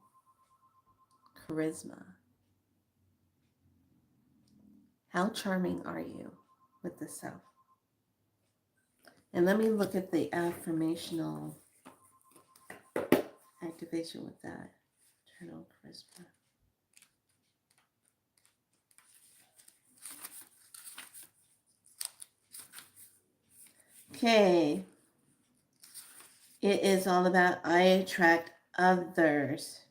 charisma. How charming are you with the self? And let me look at the affirmational activation with that. Internal charisma. Okay. It is all about I attract others.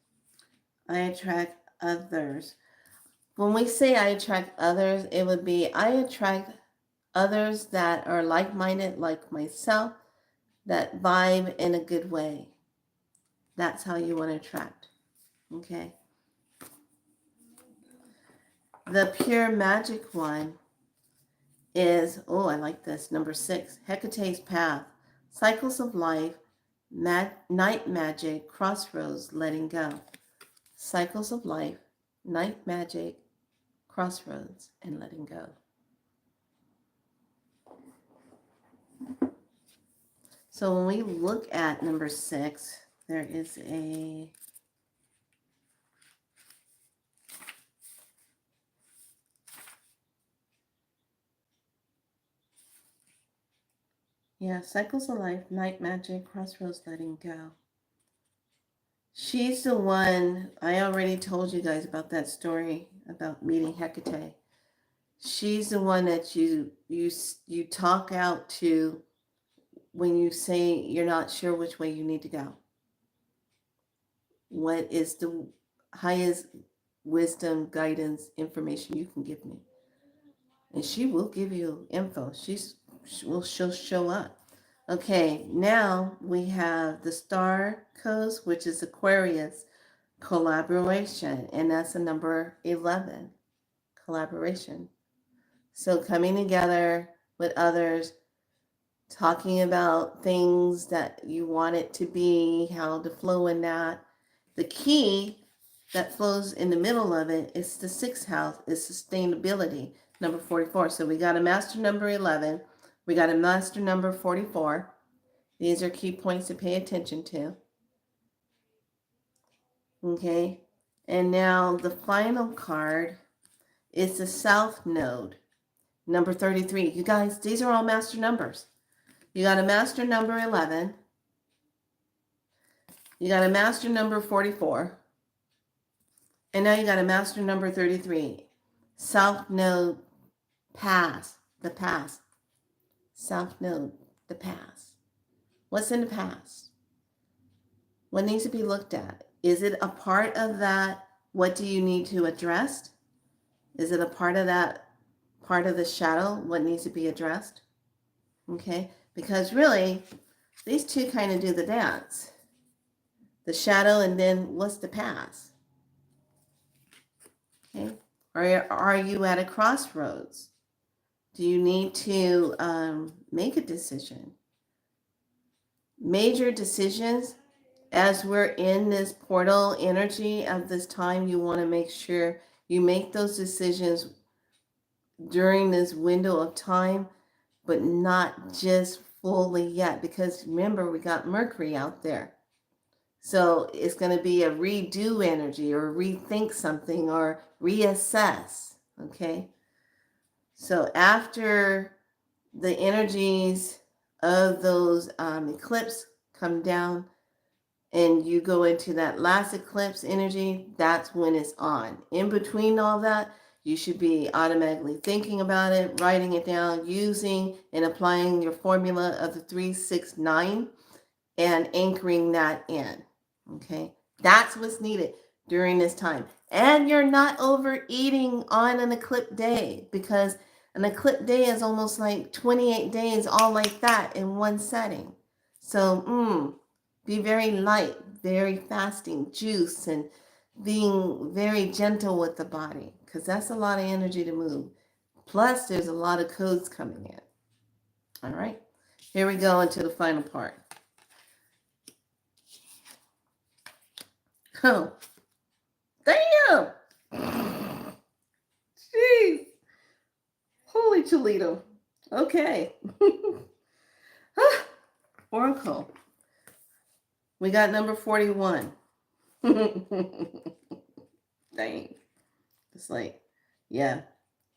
I attract others. When we say I attract others, it would be I attract others that are like-minded, like myself, that vibe in a good way. That's how you want to attract. Okay. The pure magic one is, I like this, number 6, Hecate's Path, Cycles of Life, Night Magic, Crossroads, Letting Go. Cycles of Life, Night Magic, Crossroads, and Letting Go. So when we look at number 6, there is a Cycles of Life, Night Magic, Crossroads, Letting Go. She's the one, I already told you guys about that story about meeting Hecate. She's the one that you talk out to when you say you're not sure which way you need to go. What is the highest wisdom, guidance, information you can give me? And she will give you info. She'll show up. Okay, now we have the Star Coast, which is Aquarius, collaboration, and that's a number 11, collaboration. So coming together with others, talking about things that you want it to be, how to flow in that. The key that flows in the middle of it is the 6th house, is sustainability, number 44. So we got a master number 11. We got a master number 44. These are key points to pay attention to. Okay. And now the final card is the South Node, number 33. You guys, these are all master numbers. You got a master number 11. You got a master number 44. And now you got a master number 33. South Node, past, the past. South Node, the past. What's in the past? What needs to be looked at? Is it a part of that? What do you need to address? Is it a part of that, part of the shadow? What needs to be addressed? Okay, because really, these two kind of do the dance. The shadow, and then what's the past? Okay, are you at a crossroads? Do you need to make a decision? Major decisions, as we're in this portal energy of this time, you want to make sure you make those decisions during this window of time, but not just fully yet, because remember, we got Mercury out there. So it's going to be a redo energy, or rethink something, or reassess. Okay. So after the energies of those eclipse come down and you go into that last eclipse energy, that's when it's on. In between all that, you should be automatically thinking about it, writing it down, using and applying your formula of the 3-6-9 and anchoring that in. Okay, that's what's needed. during this time. And you're not overeating on an eclipse day, because an eclipse day is almost like 28 days all like that in one setting. So be very light, very fasting, juice, and being very gentle with the body, because that's a lot of energy to move. Plus, there's a lot of codes coming in. All right, here we go into the final part. Oh, damn! Jeez. Holy Toledo. Okay. Oracle. We got number 41. Dang. It's like, yeah,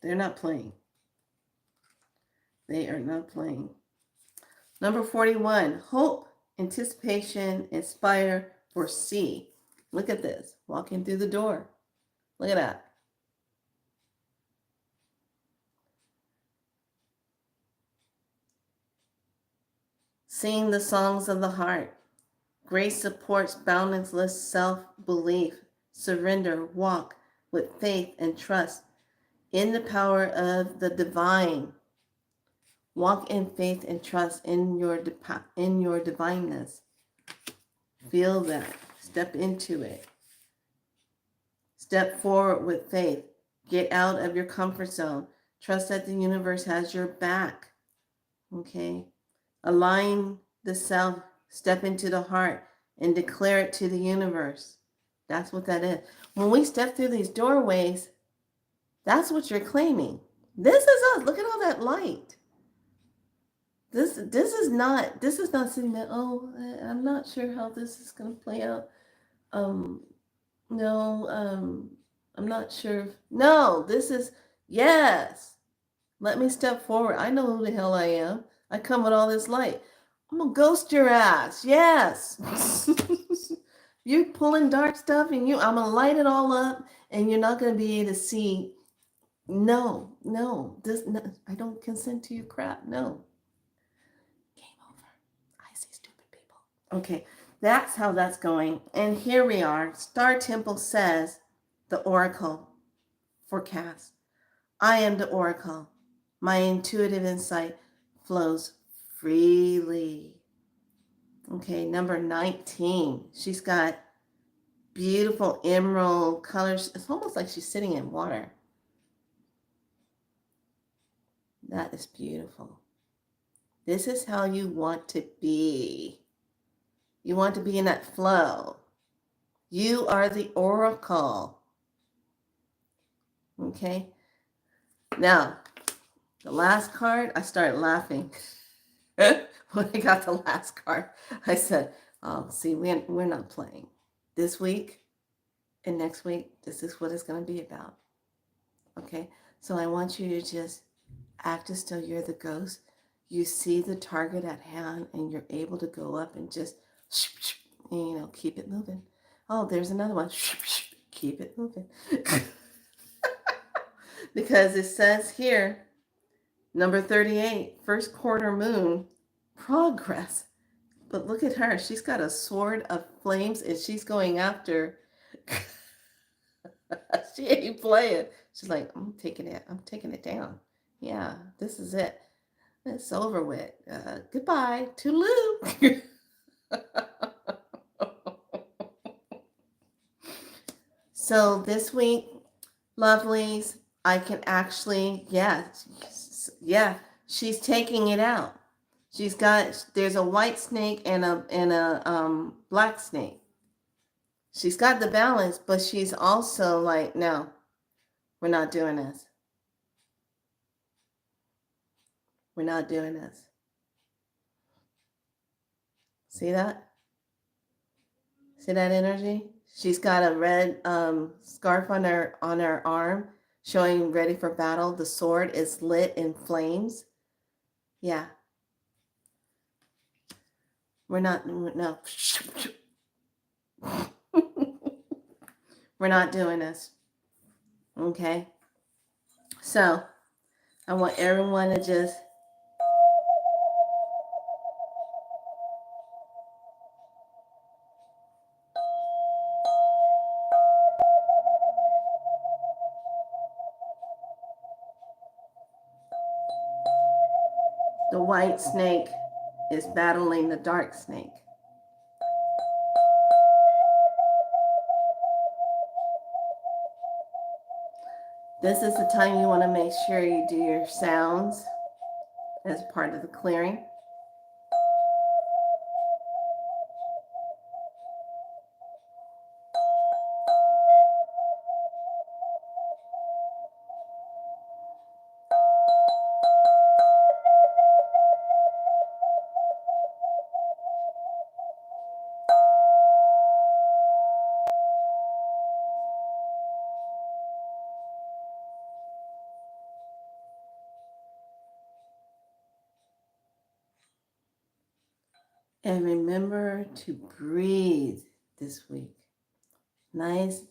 they're not playing. They are not playing. Number 41. Hope, anticipation, inspire, foresee. Look at this. Walking through the door. Look at that. Sing the songs of the heart. Grace supports boundless self-belief. Surrender, walk with faith and trust in the power of the divine. Walk in faith and trust in your divineness. Feel that. Step into it. Step forward with faith. Get out of your comfort zone. Trust that the universe has your back. Okay? Align the self. Step into the heart and declare it to the universe. That's what that is. When we step through these doorways, that's what you're claiming. This is us. Look at all that light. This is not something that, oh, I'm not sure how this is going to play out. No, I'm not sure. No, this is, yes. Let me step forward. I know who the hell I am. I come with all this light. I'm going to ghost your ass. Yes. You're pulling dark stuff and I'm going to light it all up and you're not going to be able to see. No, I don't consent to your crap. No. Game over. I see stupid people. Okay, that's how that's going. And here we are. Star Temple says the Oracle forecast. I am the Oracle. My intuitive insight flows freely. Okay, number 19. She's got beautiful emerald colors. It's almost like she's sitting in water. That is beautiful. This is how you want to be. You want to be in that flow. You are the Oracle. Okay? Now, the last card, I started laughing. When I got the last card, I said, oh, see, we're not playing. This week and next week, this is what it's going to be about. Okay? So I want you to just act as though you're the ghost. You see the target at hand and you're able to go up and just, keep it moving. Oh, there's another one. Keep it moving. Because it says here, number 38, first quarter moon, progress. But look at her. She's got a sword of flames and she's going after. She ain't playing. She's like, I'm taking it down. Yeah, this is it. It's over with. Goodbye. Toodaloo. So this week, lovelies, I can actually, yeah, she's taking it out. There's a white snake and a black snake. She's got the balance, but she's also like, no, we're not doing this. We're not doing this. See that? See that energy? She's got a red scarf on her arm, showing ready for battle. The sword is lit in flames. Yeah. We're not, no. We're not doing this. Okay? So, I want everyone to just The white snake is battling the dark snake. This is the time you want to make sure you do your sounds as part of the clearing. And remember to breathe this week. Nice,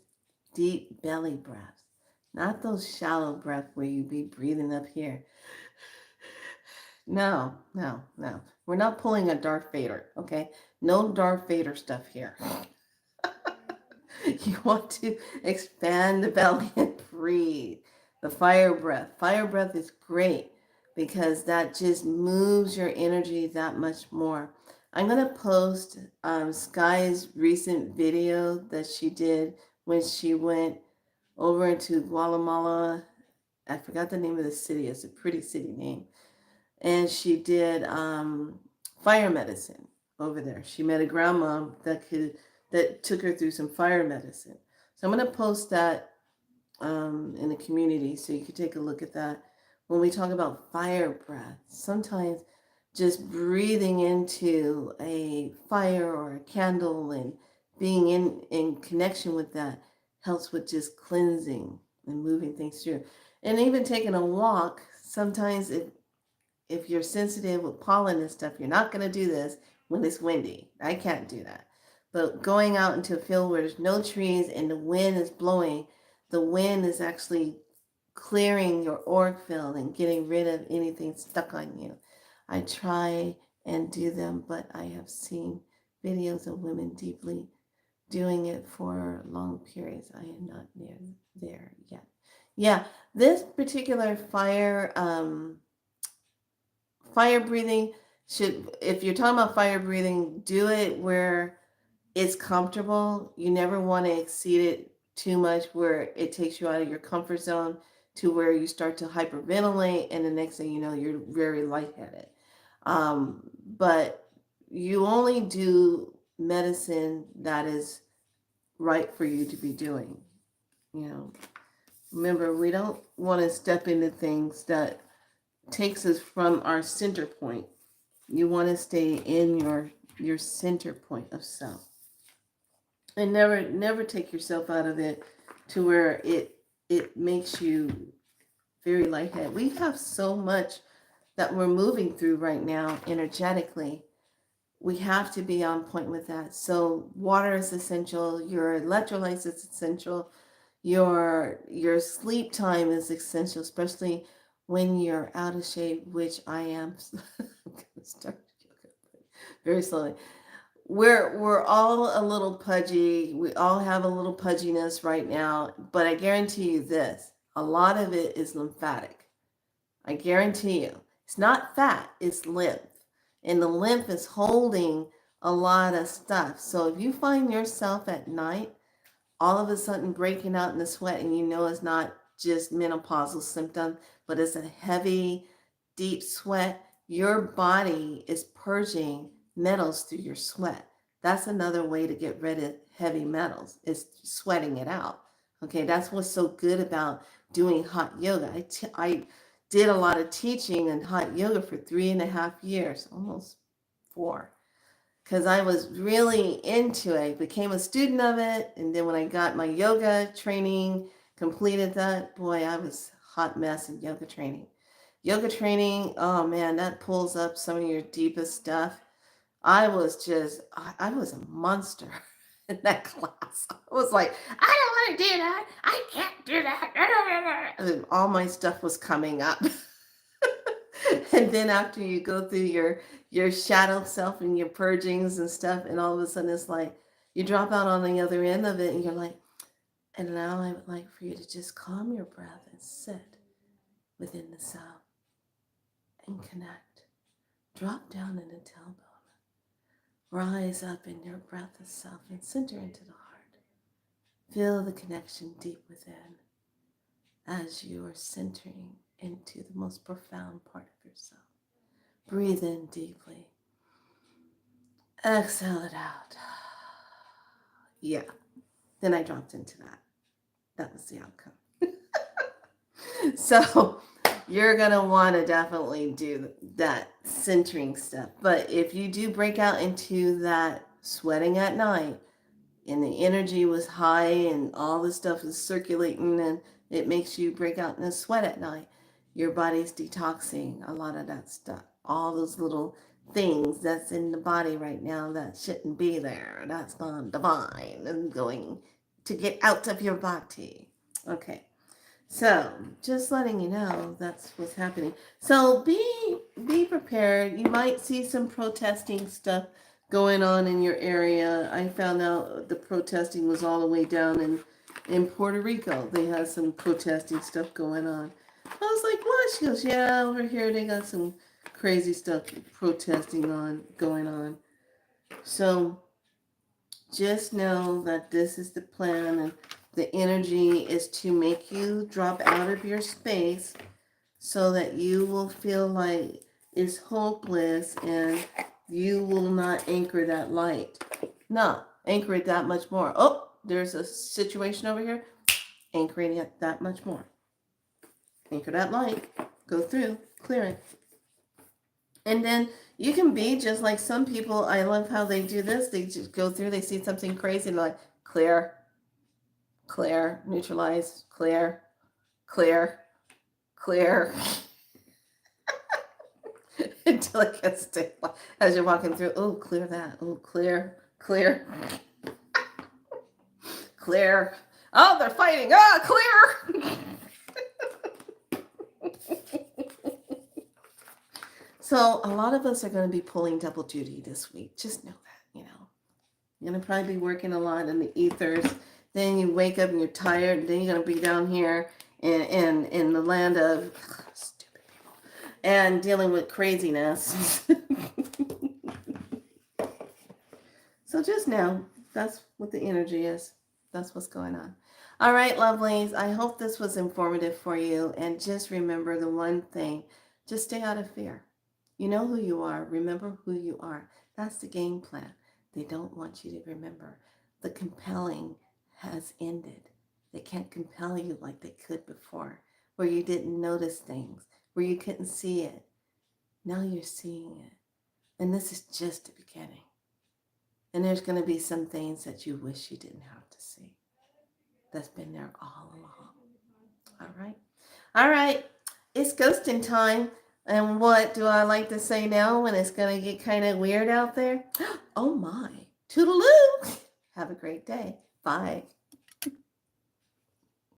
deep belly breaths. Not those shallow breaths where you be breathing up here. No. We're not pulling a Darth Vader, okay? No Darth Vader stuff here. You want to expand the belly and breathe. The fire breath. Fire breath is great because that just moves your energy that much more. I'm going to post Sky's recent video that she did when she went over into Guatemala. I forgot the name of the city. It's a pretty city name. And she did fire medicine over there. She met a grandma that took her through some fire medicine. So I'm going to post that in the community so you can take a look at that. When we talk about fire breath, sometimes just breathing into a fire or a candle and being in connection with that helps with just cleansing and moving things through. And even taking a walk, sometimes if you're sensitive with pollen and stuff, you're not going to do this when it's windy. I can't do that. But going out into a field where there's no trees and the wind is blowing, the wind is actually clearing your auric field and getting rid of anything stuck on you. I try and do them, but I have seen videos of women deeply doing it for long periods. I am not near there yet. Yeah, this particular fire breathing if you're talking about fire breathing, do it where it's comfortable. You never want to exceed it too much where it takes you out of your comfort zone to where you start to hyperventilate and the next thing you know you're very lightheaded. But you only do medicine that is right for you to be doing. Remember, we don't want to step into things that takes us from our center point. You want to stay in your center point of self, and never take yourself out of it to where it makes you very lightheaded. We have so much that we're moving through right now energetically. We have to be on point with that. So water is essential. Your electrolytes is essential. Your sleep time is essential, especially when you're out of shape, which I am. I'm gonna start very slowly. We're all a little pudgy. We all have a little pudginess right now, but I guarantee you this: a lot of it is lymphatic. I guarantee you, it's not fat; it's lymph, and the lymph is holding a lot of stuff. So if you find yourself at night all of a sudden breaking out in the sweat, and you know it's not just menopausal symptom, but it's a heavy, deep sweat, your body is purging metals through your sweat. That's another way to get rid of heavy metals, is sweating it out. Okay, that's what's so good about doing hot yoga. I did a lot of teaching in hot yoga for 3.5 years, almost 4, because I was really into it. Became a student of it, and then when I got my yoga training, completed that, boy, I was a hot mess in yoga training. Yoga training, oh man, that pulls up some of your deepest stuff. I was a monster in that class. I was like, I don't want to do that. I can't do that. And all my stuff was coming up. And then after you go through your shadow self and your purgings and stuff, and all of a sudden it's like you drop out on the other end of it, and you're like, and now I would like for you to just calm your breath and sit within the self and connect. Drop down in the tailbone. Rise up in your breath of self and center into the heart. Feel the connection deep within as you are centering into the most profound part of yourself. Breathe in deeply. Exhale it out. Yeah. Then I dropped into that. That was the outcome. So you're going to want to definitely do that centering stuff. But if you do break out into that sweating at night and the energy was high and all this stuff is circulating and it makes you break out in a sweat at night, your body's detoxing a lot of that stuff. All those little things that's in the body right now that shouldn't be there. That's gone divine and going to get out of your body. Okay. So just letting you know that's what's happening. So be prepared. You might see some protesting stuff going on in your area. I found out the protesting was all the way down in Puerto Rico. They had some protesting stuff going on. I was like, what? She goes, yeah, over here they got some crazy stuff going on. So just know that this is the plan, and the energy is to make you drop out of your space so that you will feel like it's hopeless and you will not anchor that light. No, anchor it that much more. Oh, there's a situation over here. Anchoring it that much more. Anchor that light. Go through. Clear it. And then you can be just like some people. I love how they do this. They just go through, they see something crazy and like, clear, clear, neutralize, clear, clear, clear. Until it gets to, as you're walking through, oh, clear that. Oh, clear, clear, clear. Oh, they're fighting. Ah, clear. So a lot of us are going to be pulling double duty this week. Just know that, You're going to probably be working a lot in the ethers. Then you wake up and you're tired. And then you're going to be down here in the land of stupid people and dealing with craziness. So just know that's what the energy is. That's what's going on. All right, lovelies. I hope this was informative for you. And just remember the one thing. Just stay out of fear. You know who you are. Remember who you are. That's the game plan. They don't want you to remember. The compelling has ended. They can't compel you like they could before, where you didn't notice things, where you couldn't see it. Now you're seeing it. And this is just the beginning. And there's going to be some things that you wish you didn't have to see. That's been there all along. All right. All right. It's ghosting time. And what do I like to say now when it's going to get kind of weird out there? Oh my. Toodaloo. Have a great day. Bye.